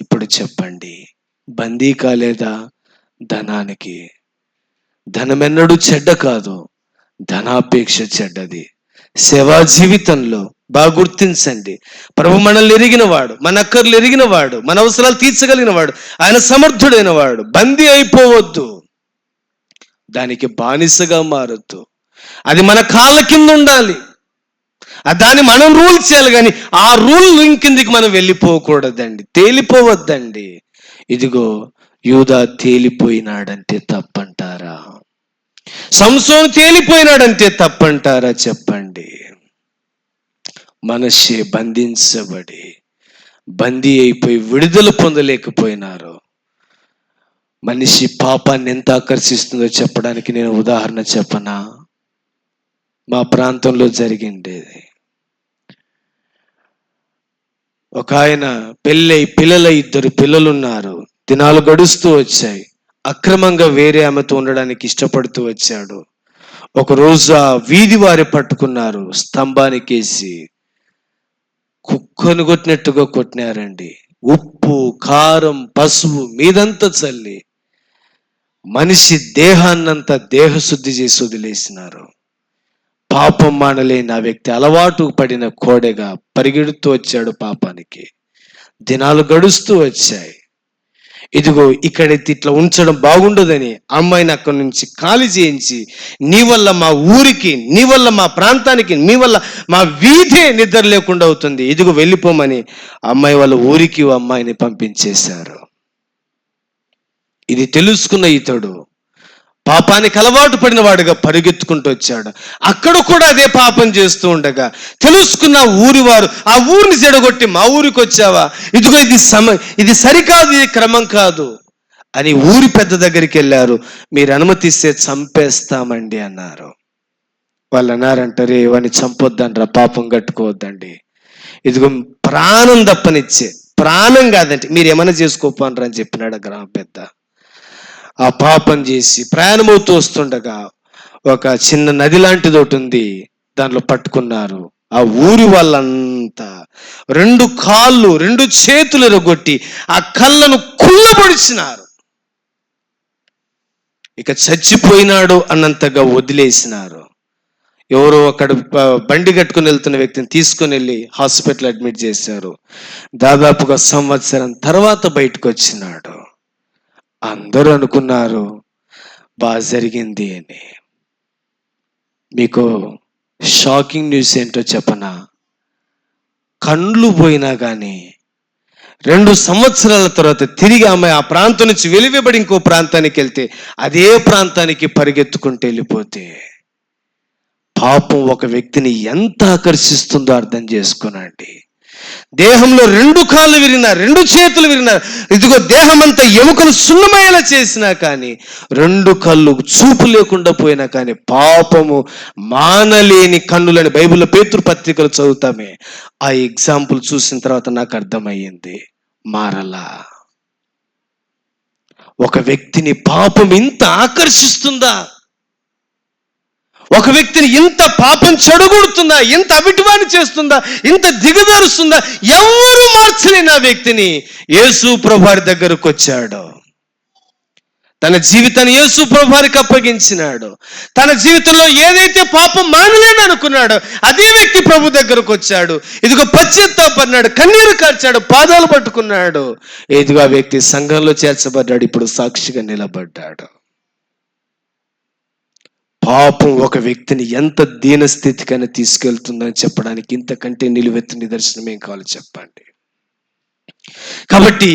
ఇప్పుడు చెప్పండి, బందీ కాలేదా ధనానికి? ధనమెన్నడూ చెడ్డ కాదు, ధనాపేక్ష చెడ్డది. సేవా జీవితంలో బాగా గుర్తించండి, ప్రభు మనల్ని ఎరిగిన వాడు, మన అక్కర్లు ఎరిగిన వాడు, మన అవసరాలు తీర్చగలిగిన వాడు, ఆయన సమర్థుడైన వాడు. బందీ అయిపోవద్దు, దానికి బానిసగా మారొద్దు. అది మన కాళ్ళ కింద ఉండాలి, దాన్ని మనం రూల్ చేయాలి. కానీ ఆ రూల్ కిందికి మనం వెళ్ళిపోకూడదండి, తేలిపోవద్దండి. ఇదిగో యూదా తేలిపోయినాడంటే తప్పంటారా? సంసోను తేలిపోయినాడంటే తప్పంటారా? చెప్పండి. మనషే బంధించబడి బందీ అయిపోయి విడుదల పొందలేకపోయినారు. మనిషి పాపాన్ని ఎంత ఆకర్షిస్తుందో చెప్పడానికి నేను ఉదాహరణ చెప్పనా? మా ప్రాంతంలో జరిగిండేది. ఒక ఆయన పిల్లల 2 పిల్లలున్నారు. దినాలు గడుస్తూ వచ్చాయి. అక్రమంగా వేరే ఆమెతో ఉండడానికి ఇష్టపడుతూ వచ్చాడు. ఒకరోజు ఆ వీధి వారి పట్టుకున్నారు, స్తంభానికేసి కుక్కను కొట్టినట్టుగా కొట్టినారండి. ఉప్పు, కారం, పసుపు మీదంతా చల్లి మనిషి దేహాన్నంతా దేహశుద్ధి చేసి వదిలేసినారు. పాపం మానలేని ఆ వ్యక్తి అలవాటు పడిన కోడెగా పరిగెడుతూ వచ్చాడు పాపానికి. దినాలు గడుస్తూ వచ్చాయి. ఇదిగో ఇక్కడైతే ఇట్లా ఉంచడం బాగుండదని అమ్మాయిని అక్కడి నుంచి ఖాళీ చేయించి, నీ వల్ల మా ఊరికి, నీ వల్ల మా ప్రాంతానికి, నీ వల్ల మా వీధే నిద్ర లేకుండా అవుతుంది, ఇదిగో వెళ్ళిపోమని అమ్మాయి వాళ్ళ ఊరికి అమ్మాయిని పంపించేశారు. ఇది తెలుసుకున్న ఇతడు పాపానికి అలవాటు పడిన వాడుగా పరిగెత్తుకుంటూ వచ్చాడు. అక్కడ కూడా అదే పాపం చేస్తూ ఉండగా తెలుసుకున్న ఊరి వారు, ఆ ఊరిని చెడగొట్టి మా ఊరికి వచ్చావా, ఇదిగో ఇది సరికాదు, ఇది క్రమం కాదు అని ఊరి పెద్ద దగ్గరికి వెళ్ళారు. మీరు అనుమతిస్తే చంపేస్తామండి అన్నారు. వాళ్ళు అన్నారంటారే, వాడిని చంపొద్దంటారా, పాపం కట్టుకోవద్దండి, ఇదిగో ప్రాణం తప్పనిచ్చే, ప్రాణం కాదంటే మీరు ఏమైనా చేసుకోపోనరా అని చెప్పినాడు గ్రామ పెద్ద. ఆ పాపం చేసి ప్రయాణమవుతూ వస్తుండగా ఒక చిన్న నది లాంటిది ఒకటి ఉంది, దాంట్లో పట్టుకున్నారు. ఆ ఊరి వాళ్ళంతా 2 కాళ్ళు 2 చేతులు ఎరగొట్టి ఆ కళ్ళను కుళ్ళబొడిచినారు. ఇక చచ్చిపోయినాడు అన్నంతగా వదిలేసినారు. ఎవరో అక్కడ బండి కట్టుకుని వెళ్తున్న వ్యక్తిని తీసుకుని వెళ్ళి హాస్పిటల్ అడ్మిట్ చేశారు. దాదాపుగా సంవత్సరం తర్వాత బయటకు వచ్చినాడు. అందరూ అనుకున్నారు బాగా జరిగింది అని. మీకు షాకింగ్ న్యూస్ ఏంటో చెప్పనా? కండ్లు పోయినా కానీ 2 సంవత్సరాల తర్వాత తిరిగి ఆమె ఆ ప్రాంతం నుంచి వెలివేబడి ఇంకో ప్రాంతానికి వెళ్తే అదే ప్రాంతానికి పరిగెత్తుకుంటూ వెళ్ళిపోతే పాపం ఒక వ్యక్తిని ఎంత ఆకర్షిస్తుందో అర్థం చేసుకునండి. దేహంలో 2 కాళ్ళు విరిగినా, 2 చేతులు విరిగినా, ఇదిగో దేహం అంతా ఎముకలు సున్నమయ్యేలా చేసినా కానీ, 2 కళ్ళు చూపు లేకుండా పోయినా కానీ పాపము మానలేని కన్నులని బైబిల్లో పేతురు పత్రికలు చదువుతామే. ఆ ఎగ్జాంపుల్ చూసిన తర్వాత నాకు అర్థమయ్యింది, మారలా. ఒక వ్యక్తిని పాపం ఇంత ఆకర్షిస్తుందా? ఒక వ్యక్తిని ఇంత పాపం చెడగొడుతుందా, ఇంత అవిటివాణి చేస్తుందా, ఇంత దిగదారుస్తుందా? ఎవరు మార్చలేని ఆ వ్యక్తిని యేసు ప్రభువారి దగ్గరకు వచ్చాడు. తన జీవితాన్ని యేసు ప్రభువారికి అప్పగించినాడు. తన జీవితంలో ఏదైతే పాపం మానలేని అనుకున్నాడో అదే వ్యక్తి ప్రభు దగ్గరకు వచ్చాడు. ఇదిగో పశ్చాత్తాపడ్డాడు, కన్నీరు కార్చాడు, పాదాలు పట్టుకున్నాడు. ఇదిగో ఆ వ్యక్తి సంఘంలో చేర్చబడ్డాడు, ఇప్పుడు సాక్షిగా నిలబడ్డాడు. పాపం ఒక వ్యక్తిని ఎంత దీనస్థితికైనా తీసుకెళ్తుందని చెప్పడానికి ఇంతకంటే నిలువెత్తు నిదర్శనం ఏం కావాలి చెప్పండి. కాబట్టి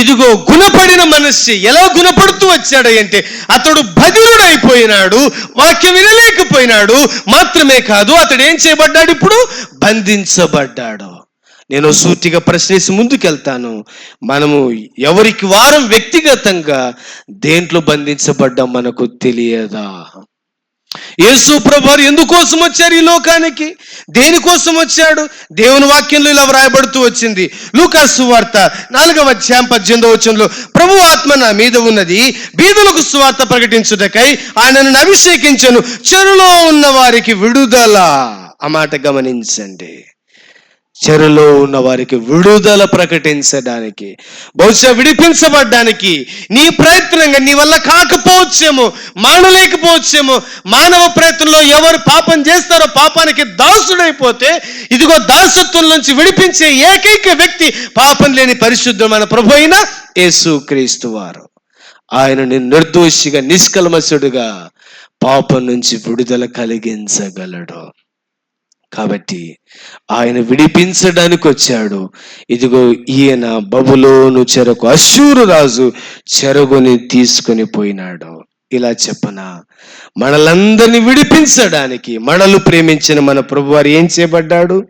ఇదిగో గుణపడిన మనిషి ఎలా గుణపడుతూ వచ్చాడు అంటే, అతడు బధిరుడైపోయినాడు, వాక్యం వినలేకపోయినాడు. మాత్రమే కాదు, అతడు ఏం చేయబడ్డాడు, ఇప్పుడు బంధించబడ్డాడు. నేను సూటిగా ప్రశ్నించి ముందుకెళ్తాను. మనము ఎవరికి వారం వ్యక్తిగతంగా దేంట్లో బంధించబడ్డాం మనకు తెలియదా? యేసు ప్రభువారు ఎందుకోసం వచ్చారు ఈ లోకానికి? దేనికోసం వచ్చాడు? దేవుని వాక్యంలో ఇలా వ్రాయబడుతూ వచ్చింది. లూకాసు సువార్త 4వ అధ్యాయం 18వ వచనంలో, ప్రభు ఆత్మ నా మీద ఉన్నది, బీదలకు సువార్త ప్రకటించుటకై ఆయనను అభిషేకించెను, చెరులో ఉన్న వారికి విడుదల. ఆ మాట గమనించండి. చెరలో ఉన్న వారికి విడుదల ప్రకటించడానికి, బహుశా విడిపించబడ్డానికి నీ ప్రయత్నంగా నీ వల్ల కాకపోవచ్చేమో, మానలేకపోవచ్చేమో. మానవ ప్రయత్నంలో ఎవరు పాపం చేస్తారో పాపానికి దాసుడైపోతే, ఇదిగో దాసత్వం నుంచి విడిపించే ఏకైక వ్యక్తి పాపం లేని పరిశుద్ధమైన ప్రభు అయిన యేసుక్రీస్తు వారు. ఆయనని నిర్దోషిగా, నిష్కల్మషుడుగా పాపం నుంచి విడుదల కలిగించగలడు. కాబట్టి ఆయన విడిపించడానికి వచ్చాడు. ఇదిగో ఈయన బబులోను చెరకు, అష్షూరు రాజు చెరగుని తీసుకొని పోయినాడు. ఇలా చెప్పనా, మనలందరినీ విడిపించడానికి మనల్ని ప్రేమించిన మన ప్రభువారు ఏం చేయబడ్డాడు?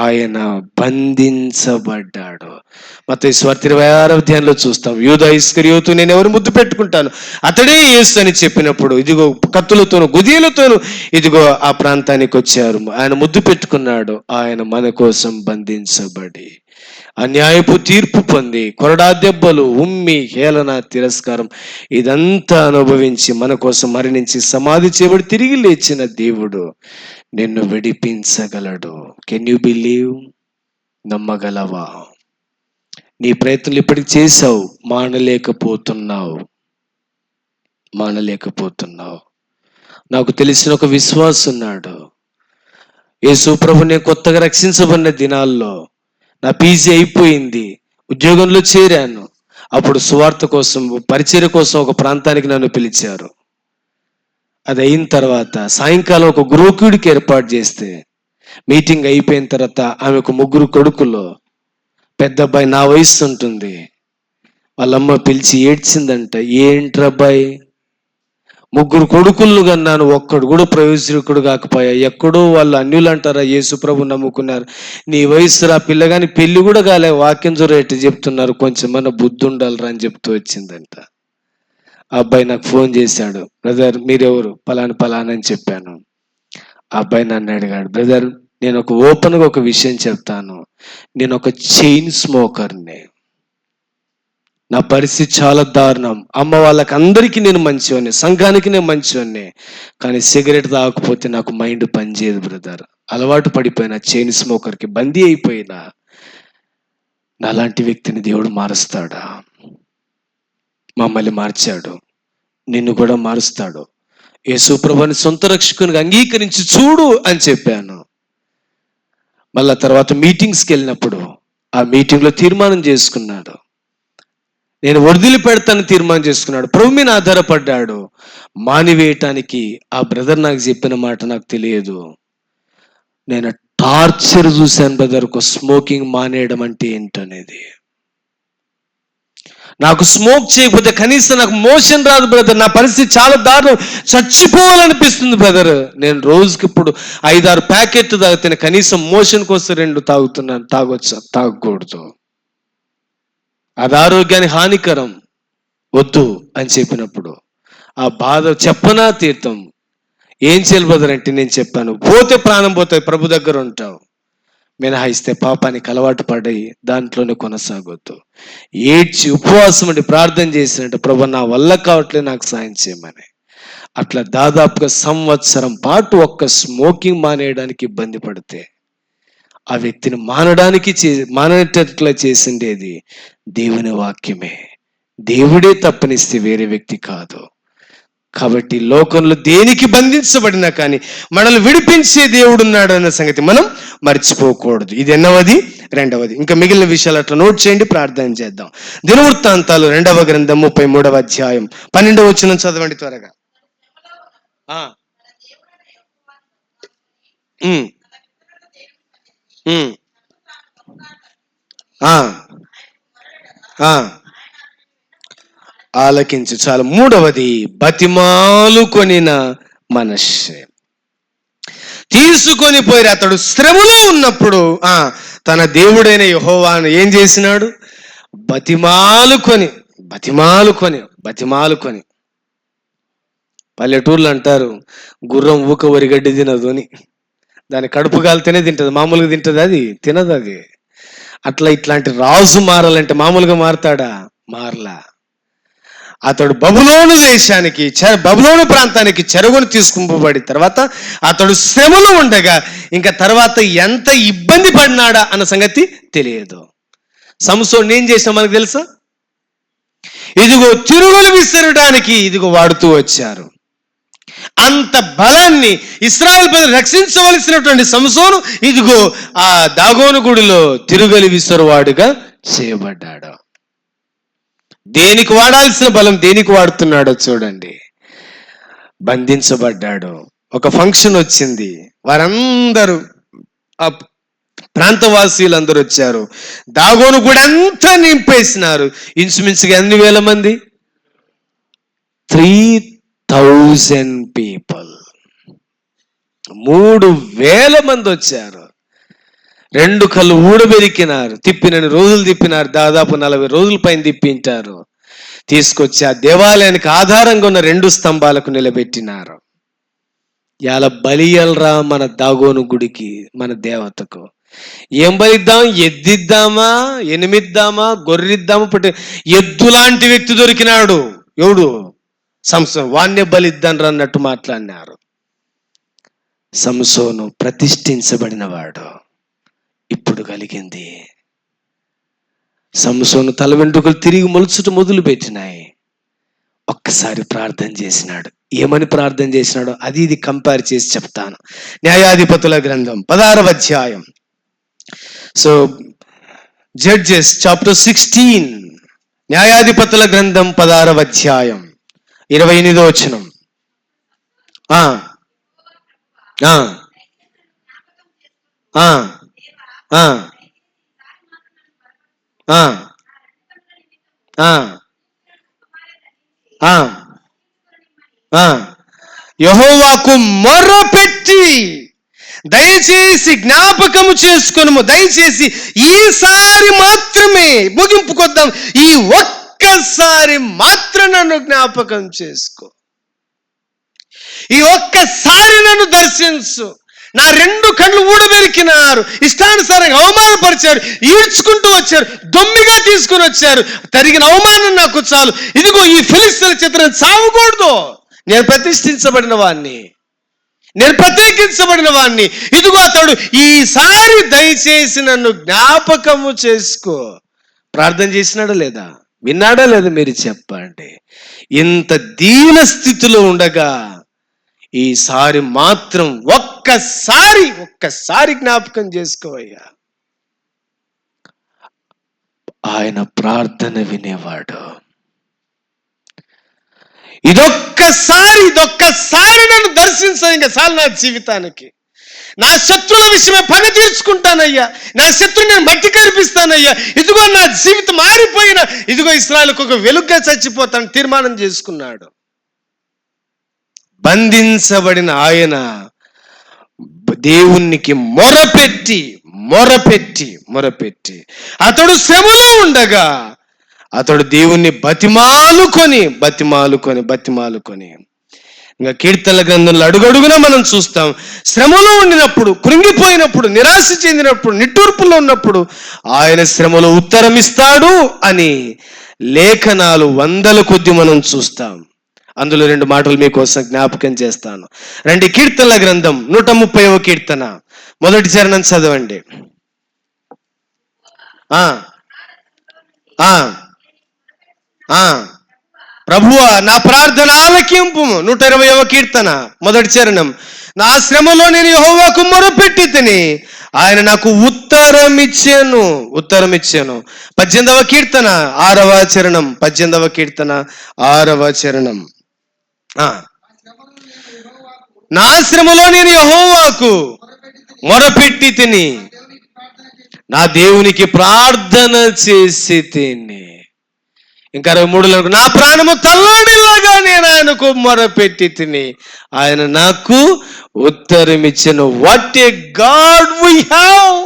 ఆయన బంధించబడ్డాడు. మత్తయి సువార్త 26వ అధ్యాయంలో చూస్తాం. యూదా ఇస్కరియోతు నేను ఎవరు ముద్దు పెట్టుకుంటాను, అతడే యేసు అని చెప్పినప్పుడు ఇదిగో కత్తులతోను గుదీలతోను ఇదిగో ఆ ప్రాంతానికి వచ్చారు. ఆయన ముద్దు పెట్టుకున్నాడు. ఆయన మన కోసం బంధించబడి అన్యాయపు తీర్పు పొంది, కొరడా దెబ్బలు, ఉమ్మి, హేళన, తిరస్కారం ఇదంతా అనుభవించి మన కోసం మరణించి సమాధి చేయబడి తిరిగి లేచిన దేవుడు నిన్ను విడిపించగలడు. Can you believe? నమ్మగలవా? నీ ప్రయత్నం ఇప్పటికి చేసావు, మానలేకపోతున్నావు. నాకు తెలిసిన ఒక విశ్వాసం ఉన్నాడు. యేసు ప్రభు నేను కొత్తగా రక్షించబడిన దినాల్లో నా పీజీ అయిపోయింది, ఉద్యోగంలో చేరాను. అప్పుడు సువార్త కోసం, పరిచర్య కోసం ఒక ప్రాంతానికి నన్ను పిలిచారు. అది అయిన తర్వాత సాయంకాలం ఒక గృహకుడికి ఏర్పాటు చేస్తే, మీటింగ్ అయిపోయిన తర్వాత ఆమెకు 3 కొడుకులు, పెద్ద అబ్బాయి నా వయసు ఉంటుంది. వాళ్ళమ్మ పిలిచి ఏడ్చిందంట. ఏంట్రబ్బాయి, 3 కొడుకులను కన్నాను, ఒక్కడు కూడా ప్రయోజకుడు కాకపోయా, ఎక్కడో వాళ్ళు అన్యులు అంటారా, యేసుప్రభు నమ్ముకున్నారు, నీ వయసు రా పిల్లగాని పెళ్లి కూడా కాలే, వాక్యం జొరేటి చెప్తున్నారు, కొంచెమన్నా బుద్ధి ఉండాలిరా అని చెప్తూ వచ్చిందంట. ఆ అబ్బాయి నాకు ఫోన్ చేశాడు, బ్రదర్ మీరెవరు? పలానా అని చెప్పాను. ఆ అబ్బాయి నన్ను అడిగాడు, బ్రదర్ నేను ఓపెన్గా ఒక విషయం చెప్తాను, నేను ఒక చైన్ స్మోకర్ని, నా పరిస్థితి చాలా దారుణం. అమ్మ వాళ్ళకి అందరికీ నేను మంచివాడిని, సంఘానికి నేను మంచివాడిని, కానీ సిగరెట్ తాగకపోతే నాకు మైండ్ పనిచేయదు బ్రదర్. అలవాటు పడిపోయినా, చైన్ స్మోకర్కి బందీ అయిపోయినా. నాలాంటి వ్యక్తిని దేవుడు మారుస్తాడా? మమ్మల్ని మార్చాడు, నిన్ను కూడా మారుస్తాడు. యేసు ప్రభువుని సొంత రక్షకునిగా అంగీకరించి చూడు అని చెప్పాను. మళ్ళా తర్వాత మీటింగ్స్కి వెళ్ళినప్పుడు ఆ మీటింగ్లో తీర్మానం చేసుకున్నాడు, నేను వదిలి పెడతాను తీర్మానం చేసుకున్నాడు. ప్రభు మీద ఆధారపడ్డాడు. మానివేయటానికి ఆ బ్రదర్ నాకు చెప్పిన మాట నాకు తెలియదు. నేను టార్చర్ చూశాను బ్రదర్, ఒక స్మోకింగ్ మానేయడం అంటే ఏంటనేది. నాకు స్మోక్ చేయకపోతే కనీసం నాకు మోషన్ రాదు బ్రదర్, నా పరిస్థితి చాలా దారుణం, చచ్చిపోవాలనిపిస్తుంది బ్రదర్. నేను రోజుకి ఇప్పుడు 5-6 ప్యాకెట్లు తాగితే కనీసం మోషన్ కోసం 2 తాగుతున్నాను, తాగకూడదు, అది ఆరోగ్యానికి హానికరం, వద్దు అని చెప్పినప్పుడు ఆ బాధ చెప్పనా తీర్థం. ఏం చేయాలి బ్రదర్ అంటే నేను చెప్పాను, పోతే ప్రాణం పోతే ప్రభు దగ్గర ఉంటావు, మినహాయిస్తే పాపానికి అలవాటు పడి దాంట్లోనే కొనసాగొద్దు. ఏడ్చి ఉపవాసం అండి ప్రార్థన చేసినట్టు, ప్రభు నా వల్ల కావట్లేదు, నాకు సాయం చేయమని. అట్లా దాదాపుగా 1 సంవత్సరం పాటు ఒక్క స్మోకింగ్ మానేయడానికి ఇబ్బంది పడితే ఆ వ్యక్తిని మానేటట్లా చేసిండేది దేవుని వాక్యమే. దేవుడే తప్పనిస్తే వేరే వ్యక్తి కాదు. కాబట్టి లోకంలో దేనికి బంధించబడినా కానీ మనల్ని విడిపించే దేవుడు ఉన్నాడు అన్న సంగతి మనం మర్చిపోకూడదు. ఇది ఎన్నవది? 2వది. ఇంకా మిగిలిన విషయాలు అట్లా నోట్ చేయండి, ప్రార్థన చేద్దాం. దినవృత్తాంతాలు 2వ గ్రంథం 33వ అధ్యాయం 12వ వచనం చదవండి త్వరగా. ఆలకించు చాలు. 3వది బతిమాలు కొనిన మనస్సే. తీసుకొని పోయి అతడు శ్రమలో ఉన్నప్పుడు తన దేవుడైన యెహోవాను ఏం చేసినాడు? బతిమాలుకొని. పల్లెటూర్లు అంటారు, గుర్రం ఊక వరిగడ్డి తినదు అని. దాని కడుపు కాలితేనే తింటది, మామూలుగా తింటది అది తినదు. అది అట్లా ఇట్లాంటి రాజు మారాలంటే మామూలుగా మారతాడా? మారలా. అతడు బబులోను దేశానికి, బబులోను ప్రాంతానికి చెరగొని తీసుకుపోబడిన తర్వాత అతడు శ్రమలో ఉండగా ఇంకా తర్వాత ఎంత ఇబ్బంది పడినాడా అన్న సంగతి తెలియదు. సంసోను ఏం చేసినా మనకు తెలుసా? ఇదిగో తిరుగులు విసరడానికి ఇదిగో వాడుతూ వచ్చారు. అంత బలాన్ని ఇశ్రాయేలు ప్రజలు రక్షించవలసినటువంటి సంసోను ఇదిగో ఆ దాగోను గుడిలో తిరుగలి విసరువాడుగా చేయబడ్డాడు. దేనికి వాడాల్సిన బలం దేనికి వాడుతున్నాడో చూడండి. బంధించబడ్డాడు. ఒక ఫంక్షన్ వచ్చింది, వారందరూ ఆ ప్రాంతవాసీలందరూ వచ్చారు, దాగోను గుడి అంతా నింపేసినారు. ఇంచుమించుగా ఎన్ని వేల మంది? 3000 పీపుల్. 3000 మంది వచ్చారు. 2 కళ్ళు ఊడబెరికినారు, తిప్పినని రోజులు తిప్పినారు, దాదాపు 40 రోజుల పైన తిప్పింటారు. తీసుకొచ్చి ఆ దేవాలయానికి ఆధారంగా ఉన్న 2 స్తంభాలకు నిలబెట్టినారు. ఇలా బలియల్రా మన దాగోను గుడికి, మన దేవతకు. ఏం బలిద్దాం? ఎద్దిద్దామా, ఎనిమిద్దామా, గొర్రెద్దామా? ఎద్దు లాంటి వ్యక్తి దొరికినాడు. ఎవడు? సంసోను. వాణ్ణే బలిద్దాను అన్నట్టు మాట్లాడినారు. సంసోను ప్రతిష్ఠించబడినవాడు. ఇప్పుడు కలిగింది, సంసోను తల వెంట్రుకలు తిరిగి మొలుచుట మొదలు పెట్టినాయి. ఒక్కసారి ప్రార్థన చేసినాడు. ఏమని ప్రార్థన చేసినాడో అది ఇది కంపేర్ చేసి చెప్తాను. న్యాయాధిపతుల గ్రంథం 16వ అధ్యాయం. సో జడ్జెస్ చాప్టర్ 16, న్యాయాధిపతుల గ్రంథం 16వ అధ్యాయం 28వ వచనం. ఆ ఆ ఆ ఆ యెహోవాకు మొర్రపెట్టి దయచేసి జ్ఞాపకము చేసుకొనుము, దయచేసి ఈసారి మాత్రమే, ముగింపుకొద్దాం, ఈ ఒక్కసారి మాత్రం నన్ను జ్ఞాపకం చేసుకో, ఈ ఒక్కసారి నన్ను దర్శించు. నా 2 కళ్ళు ఊడబెరికినారు, ఇష్టానుసారంగా అవమానపరిచారు, ఈడ్చుకుంటూ వచ్చారు, దొమ్మిగా తీసుకుని వచ్చారు, తరిగిన అవమానం నాకు చాలు. ఇదిగో ఈ ఫిలిస్తీయుల చిత్రం చావకూడదు. నేను ప్రతిష్ఠించబడిన వాణ్ణి, నేను ప్రత్యేకించబడిన వాణ్ణి. ఇదిగో అతడు ఈసారి దయచేసి నన్ను జ్ఞాపకము చేసుకో. ప్రార్థన చేసినాడా లేదా? విన్నాడా లేదా? మీరు చెప్పండి. ఇంత దీన స్థితిలో ఉండగా ఈసారి మాత్రం ఒక్కసారి జ్ఞాపకం చేసుకోవయ్యా. ఆయన ప్రార్థన వినేవాడు. ఇదొక్కసారి నన్ను దర్శించు, ఇంకా చాలు నా జీవితానికి. నా శత్రువుల విషయమే పగ తీర్చుకుంటానయ్యా, నా శత్రువు నేను మట్టి కనిపిస్తానయ్యా. ఇదిగో నా జీవితం మారిపోయిన, ఇదిగో ఇశ్రాయేలుకు ఒక వెలుగుగా చచ్చిపోతాను తీర్మానం చేసుకున్నాడు. బంధించబడిన ఆయన దేవునికి మొరపెట్టి అతడు శ్రమలో ఉండగా అతడు దేవుణ్ణి బతిమాలుకొని ఇంకా కీర్తనల గ్రంథంలో అడుగడుగునా మనం చూస్తాం. శ్రమలో ఉండినప్పుడు, కృంగిపోయినప్పుడు, నిరాశ చెందినప్పుడు, నిట్టూర్పులో ఉన్నప్పుడు ఆయన శ్రమలో ఉత్తరం ఇస్తాడు అని లేఖనాలు 100ల కొద్ది మనం చూస్తాం. అందులో 2 మాటలు మీకోసం జ్ఞాపకం చేస్తాను. రండి, కీర్తనల గ్రంథం 130వ కీర్తన మొదటి చరణం చదవండి. ప్రభువా నా ప్రార్థన ఆలకింపు. 120వ కీర్తన మొదటి చరణం. నా శ్రమలో నేను యెహోవాకు మొరపెట్టి తిని ఆయన నాకు ఉత్తరం ఇచ్చాను. 18వ కీర్తన 6వ చరణం. 18వ కీర్తన 6వ చరణం. నా శ్రమలో నేను యెహోవాకు మొరపెట్టి తిని నా దేవునికి ప్రార్థన చేసి తిని. ఇంకా 23లో నా ప్రాణము తల్లాడిలాగా నేను ఆయనకు మొరపెట్టి తిని ఆయన నాకు ఉత్తరం ఇచ్చెను. What a God we have!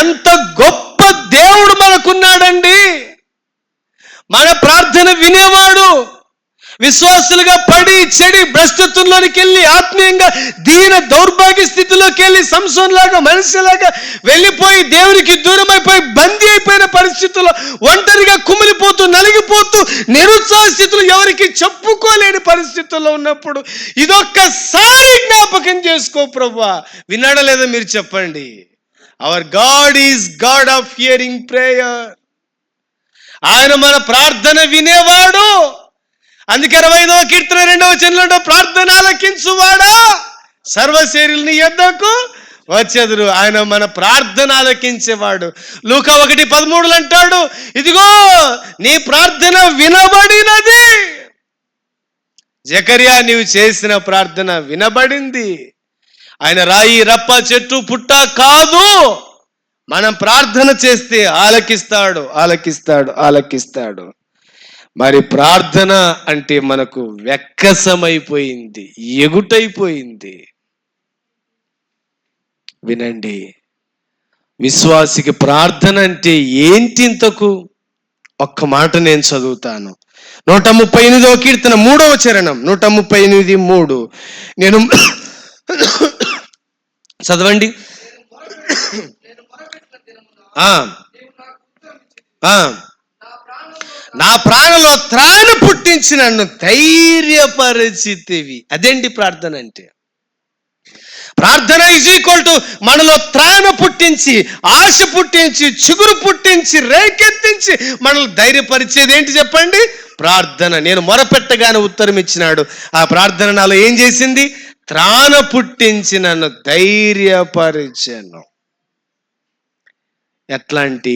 ఎంత గొప్ప దేవుడు మనకున్నాడండి. మన ప్రార్థన వినేవాడు. విశ్వాసులుగా పడి చెడి భ్రష్టత్వంలోనికి వెళ్ళి ఆత్మీయంగా దీన దౌర్భాగ్య స్థితిలోకి వెళ్ళి సంసోనులాగా మనిషిలాగా వెళ్ళిపోయి దేవునికి దూరం అయిపోయి బందీ అయిపోయిన పరిస్థితుల్లో ఒంటరిగా కుమిలిపోతూ నలిగిపోతూ నిరుత్సాహ స్థితులు ఎవరికి చెప్పుకోలేని పరిస్థితుల్లో ఉన్నప్పుడు ఇదొక్కసారి జ్ఞాపకం చేసుకో ప్రభువా. విన్నాడా లేదా మీరు చెప్పండి. Hour God is God of hearing prayer. ఆయన మన ప్రార్థన వినేవాడు. అందుకే 25వ కీర్తన 2వ వచనంలో ప్రార్థన ఆలకించువాడా సర్వశరీరులు నీ యొద్దకు వచ్చెదరు. ఆయన మన ప్రార్థన ఆలకించేవాడు. లూకా 1:13 అంటాడు, ఇదిగో నీ ప్రార్థన వినబడినది. జకరియా నీవు చేసిన ప్రార్థన వినబడింది. ఆయన రాయి రప్ప చెట్టు పుట్ట కాదు. మనం ప్రార్థన చేస్తే ఆలకిస్తాడు. మరి ప్రార్థన అంటే మనకు వెక్కసమైపోయింది, ఎగుటైపోయింది. వినండి, విశ్వాసికి ప్రార్థన అంటే ఏంటి ఇంతకు? ఒక్క మాట నేను చదువుతాను. 138వ కీర్తన 3వ చరణం. 138:3 నేను చదవండి. ఆ, ఆ, నా ప్రాణంలో త్రాణ పుట్టించి నన్ను ధైర్యపరిచితివి. అదేంటి ప్రార్థన అంటే? ప్రార్థన ఈజ్ ఈక్వల్ టు మనలో త్రాణ పుట్టించి, ఆశ పుట్టించి, చిగురు పుట్టించి, రేకెత్తించి మనల్ని ధైర్యపరిచేది ఏంటి చెప్పండి? ప్రార్థన. నేను మొరపెట్టగానే ఉత్తరం ఇచ్చినాడు. ఆ ప్రార్థన నాలో ఏం చేసింది? త్రాణ పుట్టించి నన్ను ధైర్యపరిచాను. ఎట్లాంటి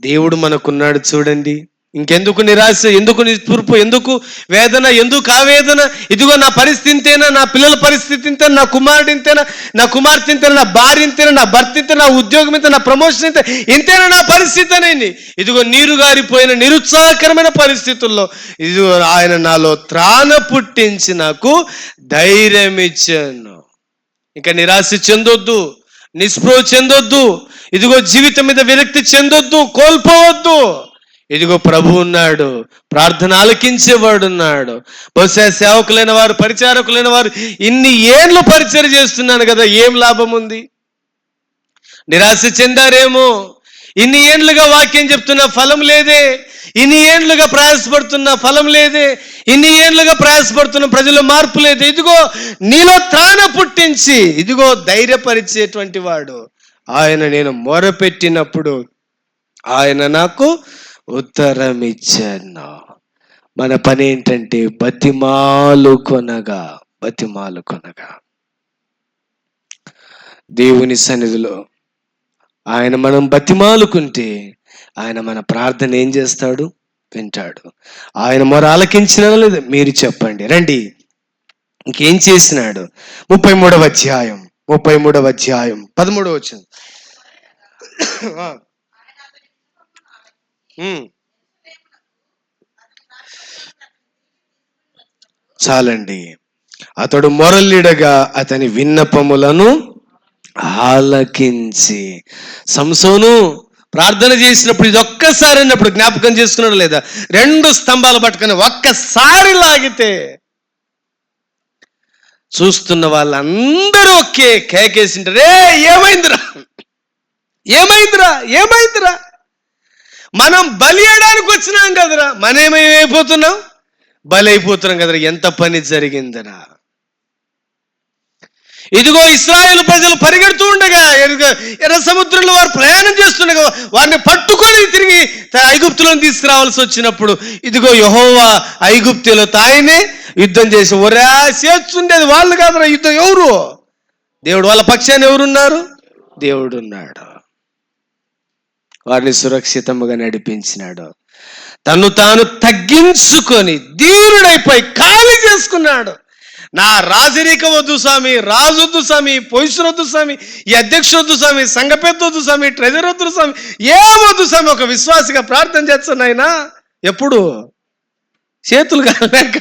దేవుడు మనకున్నాడు చూడండి. ఇంకెందుకు నిరాశ, ఎందుకు నిస్పృహ, ఎందుకు వేదన, ఎందుకు ఆవేదన? ఇదిగో నా పరిస్థితి ఇంతేనా, నా పిల్లల పరిస్థితి ఇంతేనా, నా కుమారుడు ఇంతేనా, నా కుమార్తె ఇంతేనా, నా భార్య ఇంతేనా, నా భర్త ఇంతేనా, నా ఉద్యోగం ఇంతేనా, నా ప్రమోషన్ ఇంతేనా నా పరిస్థితి అనేది. ఇదిగో నీరు గారిపోయిన నిరుత్సాహకరమైన పరిస్థితుల్లో ఇదిగో ఆయన నాలో త్రాణ పుట్టించి నాకు ధైర్యం ఇచ్చాను. ఇంకా నిరాశ చెందొద్దు, నిస్పృహ చెందొద్దు, ఇదిగో జీవితం మీద విరక్తి చెందొద్దు, కోల్పోవద్దు. ఇదిగో ప్రభు ఉన్నాడు, ప్రార్థన ఆలకించేవాడు ఉన్నాడు. బహుశా సేవకులైన వారు, పరిచారకులైన వారు ఇన్ని ఏళ్ళు పరిచయం చేస్తున్నాను కదా, ఏం లాభం ఉంది? నిరాశ చెందారేమో. ఇన్ని ఏండ్లుగా వాక్యం చెప్తున్నా ఫలం లేదే, ఇన్ని ఏండ్లుగా ప్రయాసపడుతున్నా ఫలం లేదే, ఇన్ని ఏండ్లుగా ప్రయాసపడుతున్న ప్రజల్లో మార్పు లేదు. ఇదిగో నీలో త్రాణ పుట్టించి ఇదిగో ధైర్యపరిచేటువంటి వాడు ఆయన. నేను మొరపెట్టినప్పుడు ఆయన నాకు ఉత్తరం ఇచ్చాను. మన పని ఏంటంటే బతిమాలు కొనగా దేవుని సన్నిధిలో ఆయన మనం బతిమాలుకుంటే ఆయన మన ప్రార్థన ఏం చేస్తాడు? వింటాడు. ఆయన మొర ఆలకించినా లేదా మీరు చెప్పండి. రండి, ఇంకేం చేసినాడు? 33వ అధ్యాయం 13వ వచనం. చాలండి. అతడు మొరలిడగా అతని విన్నపములను ఆలకించి. సంసోను ప్రార్థన చేసినప్పుడు ఇది ఒక్కసారి అన్నప్పుడు జ్ఞాపకం చేసుకున్నాడు లేదా? 2 స్తంభాలు పట్టుకొని ఒక్కసారి లాగితే చూస్తున్న వాళ్ళందరూ ఒకే కేకేసింటారు, ఏమైందిరా, ఏమైందిరా, ఏమైందిరా? మనం బలి అయ్యడానికి వచ్చినాం కదరా, మనమేమైపోతున్నాం? బలి అయిపోతున్నాం కదరా. ఎంత పని జరిగిందరా. ఇదిగో ఇశ్రాయేలు ప్రజలు పరిగెడుతూ ఉండగా, ఎర్ర సముద్రంలో వారు ప్రయాణం చేస్తుండగా వారిని పట్టుకొని తిరిగి ఐగుప్తులను తీసుకురావాల్సి వచ్చినప్పుడు ఇదిగో యెహోవా ఐగుప్తులతో ఆయనే యుద్ధం చేసి చేస్తుండేది వాళ్ళు కాదురా. యుద్ధం ఎవరు? దేవుడు. వాళ్ళ పక్షాన్ని ఎవరున్నారు? దేవుడు ఉన్నాడు. వారిని సురక్షితంగా నడిపించినాడు. తను తాను తగ్గించుకొని దీనుడైపోయి ఖాళీ చేసుకున్నాడు. నా రాజరికం వద్దు స్వామి, రాజు వద్దు స్వామి, పొజిషన్ వద్దు స్వామి, ఈ అధ్యక్షుడు వద్దు స్వామి, సంఘ పెద్ద వద్దు స్వామి, ట్రెజర్ వద్దు స్వామి, ఏమొద్దు స్వామి. ఒక విశ్వాసిగా ప్రార్థన చేస్తాను ఆయన. ఎప్పుడు? చేతులు కాలేక.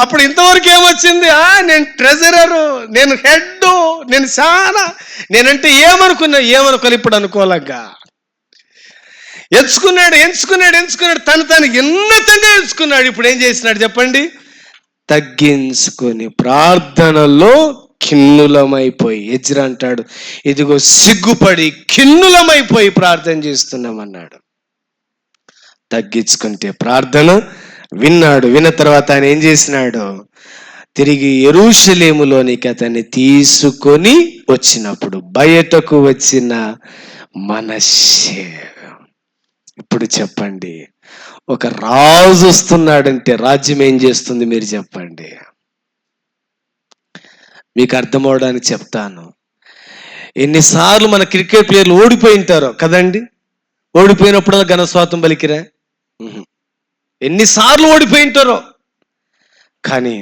అప్పుడు ఇంతవరకు ఏమొచ్చింది? నేను ట్రెజరరు, నేను హెడ్, నేను చాలా, నేనంటే ఏమనుకోని ఇప్పుడు అనుకోలేగా. ఎంచుకున్నాడు, తను ఉన్నతంగా ఎంచుకున్నాడు. ఇప్పుడు ఏం చేసినాడు చెప్పండి? తగ్గించుకొని ప్రార్థనలో ఖిన్నులమైపోయి. ఎజ్రా అంటాడు, ఇదిగో సిగ్గుపడి ఖిన్నులమైపోయి ప్రార్థన చేస్తున్నామన్నాడు. తగ్గించుకుంటే ప్రార్థన విన్నాడు. విన్న తర్వాత ఆయన ఏం చేసినాడు? తిరిగి యెరూషలేములోనికి అతన్ని తీసుకొని వచ్చినప్పుడు బయటకు వచ్చిన మనష్షే. ఇప్పుడు చెప్పండి, ఒక రాజు వస్తున్నాడంటే రాజ్యం ఏం చేస్తుంది మీరు చెప్పండి. మీకు అర్థం అవడానికి చెప్తాను. ఎన్నిసార్లు మన క్రికెట్ ప్లేయర్లు ఓడిపోయి ఉంటారో కదండి. ఓడిపోయినప్పుడు ఘనస్వాతం పలికిరా? ఎన్నిసార్లు ఓడిపోయి ఉంటారో. కానీ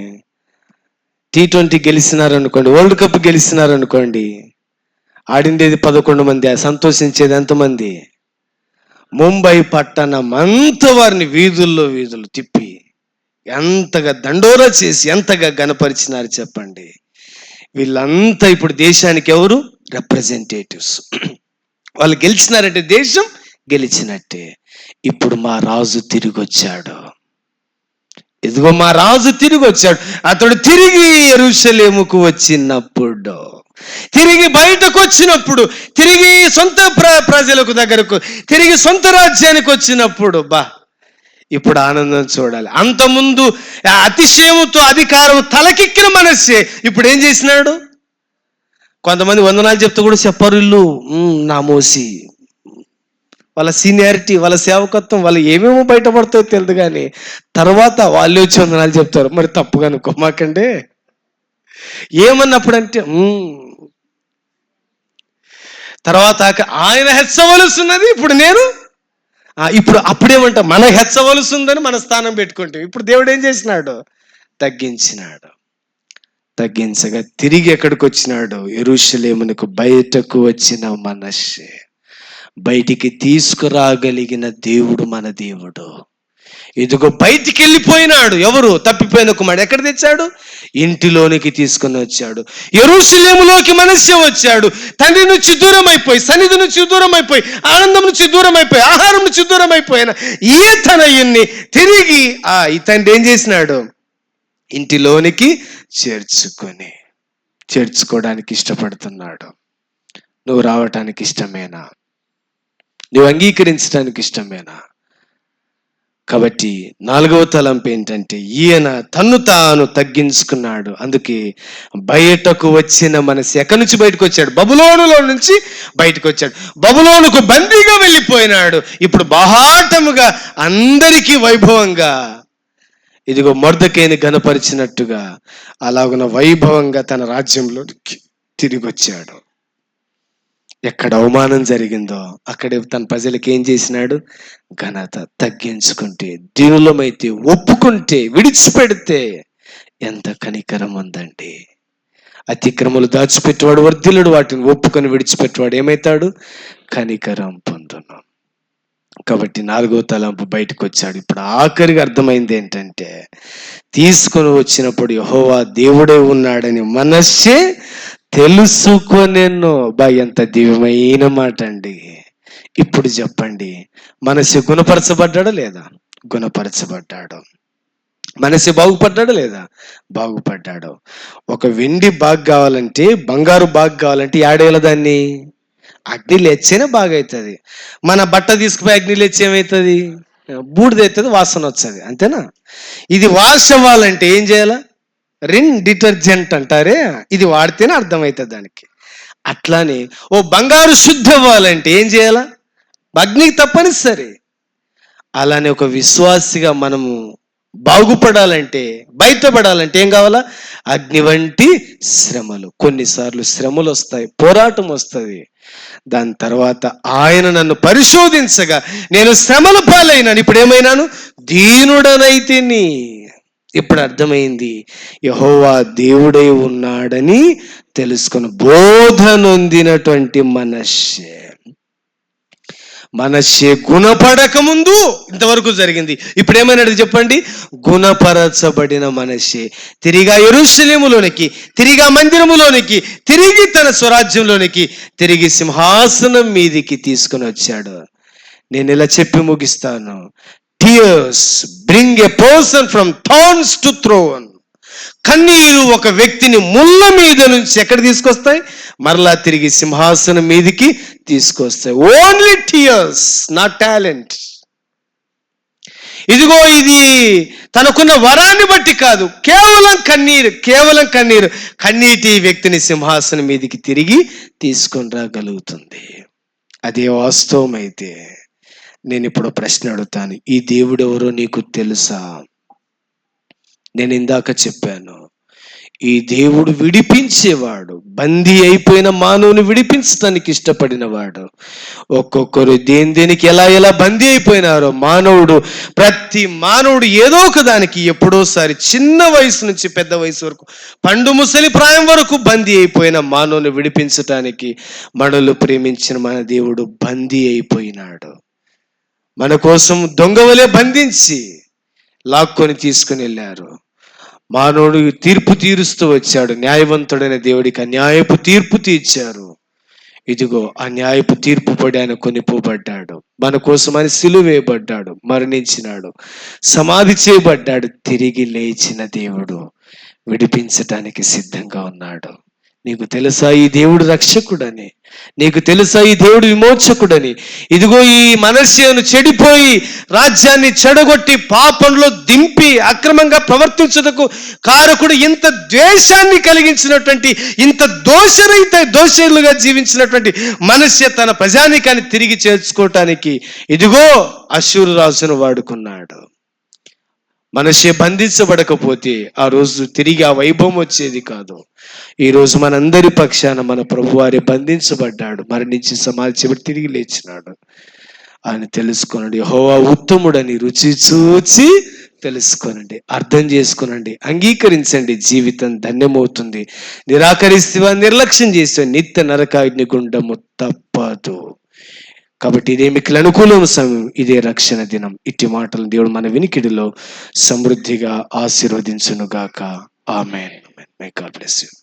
T20 గెలిచినారనుకోండి, వరల్డ్ కప్ గెలిచినారనుకోండి, ఆడిండేది 11 మంది, సంతోషించేది ఎంతమంది? ముంబై పట్టణం అంతా వారిని వీధులు తిప్పి ఎంతగా దండోరా చేసి ఎంతగా గణపరిచినారు చెప్పండి. వీళ్ళంతా ఇప్పుడు దేశానికి ఎవరు? రిప్రజెంటేటివ్స్. వాళ్ళు గెలిచినారంటే దేశం గెలిచినట్టే. ఇప్పుడు మా రాజు తిరిగి వచ్చాడు. ఇదిగో మా రాజు తిరిగి వచ్చాడు. అతడు తిరిగి యెరూషలేముకు వచ్చినప్పుడు తిరిగి బయటకు వచ్చినప్పుడు, తిరిగి సొంత ప్రజలకు దగ్గరకు, తిరిగి సొంత రాజ్యానికి వచ్చినప్పుడు ఇప్పుడు ఆనందం చూడాలి. అంతకుముందు అతిశయముతో అధికారం తలకెక్కిన మనస్సే ఇప్పుడు ఏం చేసినాడు? కొంతమంది వందనాలు చెప్తూ కూడా చెప్పరు ఇల్లు నా మోసి, వాళ్ళ సీనియారిటీ, వాళ్ళ సేవకత్వం, వాళ్ళు ఏమేమో బయటపడతాయో తెలియదు, కానీ తర్వాత వాళ్ళు వచ్చి వందనాలు చెప్తారు. మరి తప్పుగా అనుకోమాకండి. ఏమన్నప్పుడంటే తర్వాత ఆయన హెచ్చవలసినది ఇప్పుడు నేను, ఇప్పుడు అప్పుడేమంట మన హెచ్చవలసిందని మన స్థానం పెట్టుకుంటాం. ఇప్పుడు దేవుడు ఏం చేసినాడు? తగ్గించినాడు. తగ్గించగా తిరిగి ఎక్కడికి వచ్చినాడు? యెరూషలేమునకు బయటకు వచ్చిన మనష్షే. బయటికి తీసుకురాగలిగిన దేవుడు మన దేవుడు. ఇదిగో బయటికి వెళ్ళిపోయినాడు. ఎవరు? తప్పిపోయిన కుమారుడు. ఎక్కడ తెచ్చాడు? ఇంటిలోనికి తీసుకుని వచ్చాడు. యెరూషలేములోకి మనష్షే వచ్చాడు. తండ్రి నుంచి దూరం అయిపోయి, సన్నిధి నుంచి దూరం అయిపోయి, ఆనందం నుంచి దూరం అయిపోయి, ఆహారం నుంచి దూరం అయిపోయిన ఈ తనయుణ్ణి తిరిగి ఈ తండ్రి ఏం చేసినాడు? ఇంటిలోనికి చేర్చుకోవడానికి ఇష్టపడుతున్నాడు. నువ్వు రావటానికి ఇష్టమేనా? నువ్వు అంగీకరించడానికి ఇష్టమేనా? కాబట్టి 4వ తలంపు ఏంటంటే, ఈయన తన్ను తాను తగ్గించుకున్నాడు. అందుకే బయటకు వచ్చిన మనసు. ఎక్కడి నుంచి బయటకు వచ్చాడు? బబులోనులో నుంచి బయటకు వచ్చాడు. బబులోనుకు బందీగా వెళ్ళిపోయినాడు. ఇప్పుడు బాహాటముగా అందరికీ వైభవంగా, ఇదిగో మొర్దెకైని ఘనపరిచినట్టుగా అలాగున వైభవంగా తన రాజ్యంలోకి తిరిగి వచ్చాడు. ఎక్కడ అవమానం జరిగిందో అక్కడే తన ప్రజలకి ఏం చేసినాడు? ఘనత. తగ్గించుకుంటే, దీనులమైతే, ఒప్పుకుంటే, విడిచిపెడితే ఎంత కనికరం ఉందండి. అతిక్రమలు దాచిపెట్టేవాడు వర్ధిల్లుడు, వాటిని ఒప్పుకొని విడిచిపెట్టేవాడు ఏమవుతాడు? కనికరం పొందును. కాబట్టి 4వ తలంపు బయటకు వచ్చాడు. ఇప్పుడు ఆఖరికి అర్థమైంది ఏంటంటే, తీసుకొని వచ్చినప్పుడు యెహోవా దేవుడే ఉన్నాడని మనష్షే తెలుసుకొనెను. ఎంత దివ్యమైన మాట అండి. ఇప్పుడు చెప్పండి, మనసు గుణపరచబడ్డాడా లేదా? గుణపరచబడ్డాడు. మనసు బాగుపడ్డాడా లేదా? బాగుపడ్డాడు. ఒక వెండి బాగు కావాలంటే, బంగారు బాగు కావాలంటే ఏడేళ్ళ దాన్ని అగ్ని లేచేనే బాగా అవుతుంది. మన బట్ట తీసుకుపోయి అగ్ని లేచి ఏమవుతుంది? బూడిదవుతుంది, వాసన వస్తుంది. అంతేనా? ఇది వాష్ అవ్వాలంటే ఏం చేయాలా? రిన్ డిటర్జెంట్ అంటారే, ఇది వాడితేనే అర్థమవుతుంది దానికి. అట్లానే ఓ బంగారు శుద్ధి అవ్వాలంటే ఏం చేయాలా? అగ్నికి తప్పనిసరి. అలానే ఒక విశ్వాసిగా మనము బాగుపడాలంటే, బయటపడాలంటే ఏం కావాలా? అగ్ని వంటి శ్రమలు. కొన్నిసార్లు శ్రమలు వస్తాయి, పోరాటం వస్తుంది. దాని తర్వాత ఆయన నన్ను పరిశోధించగా నేను శ్రమల పాలైనాను. ఇప్పుడు ఏమైనాను? దీనుడనైతిని. ఇప్పుడు అర్థమైంది, యెహోవా దేవుడై ఉన్నాడని తెలుసుకొని బోధ నొందినటువంటి మనష్షే గుణపడక ముందు ఇంతవరకు జరిగింది. ఇప్పుడు ఏమైనది చెప్పండి? గుణపరచబడిన మనష్షే తిరిగా యెరూషలేములోనికి, తిరిగా మందిరములోనికి, తిరిగి తన స్వరాజ్యంలోనికి, తిరిగి సింహాసనం మీదికి తీసుకుని వచ్చాడు. నేను ఇలా చెప్పి ముగిస్తాను. Tears bring a person from thorns to throne. కన్నీరు ఒక వ్యక్తిని ముళ్ళ మీద నుంచి ఎక్కడ తీసుకొస్తాయి? మరలా తిరిగి సింహాసనం మీదికి తీసుకొస్తాయి. Only tears, not talent. ఇదిగో ఇది తనకున్న వరాన్ని బట్టి కాదు, కేవలం కన్నీరు. కన్నీటి వ్యక్తిని సింహాసనం మీదికి తిరిగి తీసుకొని రాగలుగుతుంది. అదే వాస్తవం అయితే నేను ఇప్పుడు ప్రశ్న అడుగుతాను, ఈ దేవుడు ఎవరో నీకు తెలుసా? నేను ఇందాక చెప్పాను, ఈ దేవుడు విడిపించేవాడు. బందీ అయిపోయిన మానవుని విడిపించడానికి ఇష్టపడిన వాడు. ఒక్కొక్కరు దేనికి ఎలా బందీ అయిపోయినారో ప్రతి మానవుడు ఏదో ఒక దానికి ఎప్పుడోసారి చిన్న వయసు నుంచి పెద్ద వయసు వరకు, పండు ముసలి ప్రాయం వరకు బందీ అయిపోయిన మానవుని విడిపించటానికి మనల్ని ప్రేమించిన మన దేవుడు బందీ అయిపోయినాడు. మన కోసం దొంగవలే బంధించి లాక్కొని తీసుకుని వెళ్ళారు. మానవుడు తీర్పు తీరుస్తూ వచ్చాడు. న్యాయవంతుడైన దేవుడికి అన్యాయపు తీర్పు తీర్చారు. ఇదిగో ఆ న్యాయపు తీర్పు పడి ఆయన కొనిపోబడ్డాడు. మన కోసం ఆయన సిలువ వేయబడ్డాడు, మరణించినాడు, సమాధి చేయబడ్డాడు. తిరిగి లేచిన దేవుడు విడిపించటానికి సిద్ధంగా ఉన్నాడు. నీకు తెలుసా ఈ దేవుడు రక్షకుడని? నీకు తెలుసా ఈ దేవుడు విమోచకుడని? ఇదిగో ఈ మనష్యను చెడిపోయి రాజ్యాన్ని చెడగొట్టి పాపంలో దింపి అక్రమంగా ప్రవర్తించుటకు కారకుడు, ఇంత ద్వేషాన్ని కలిగించినటువంటి, ఇంత దోషులుగా జీవించినటువంటి మనష్య తన ప్రజానీకాన్ని తిరిగి చేర్చుకోవటానికి ఇదిగో అష్షూరు రాజును వాడుకున్నాడు. మనష్య బంధించబడకపోతే ఆ రోజు తిరిగి ఆ వైభవం వచ్చేది కాదు. ఈరోజు మనందరి పక్షాన మన ప్రభువారే బంధించబడ్డాడు, మరణించి సమాధి తిరిగి లేచినాడు. ఆయన తెలుసుకోనండి. యెహోవా ఉత్తముడని రుచి చూచి తెలుసుకోనండి, అర్థం చేసుకునండి, అంగీకరించండి. జీవితం ధన్యమవుతుంది. నిరాకరిస్తే, నిర్లక్ష్యం చేస్తే నిత్య నరకాగ్ని గుండము తప్పదు. కాబట్టి ఇదే మీకు అనుకూలమైన సమయం, ఇదే రక్షణ దినం. ఇట్టి మాటలు దేవుడు మన వినికిడిలో సమృద్ధిగా ఆశీర్వదించును గాక. ఆమేన్. May God bless you.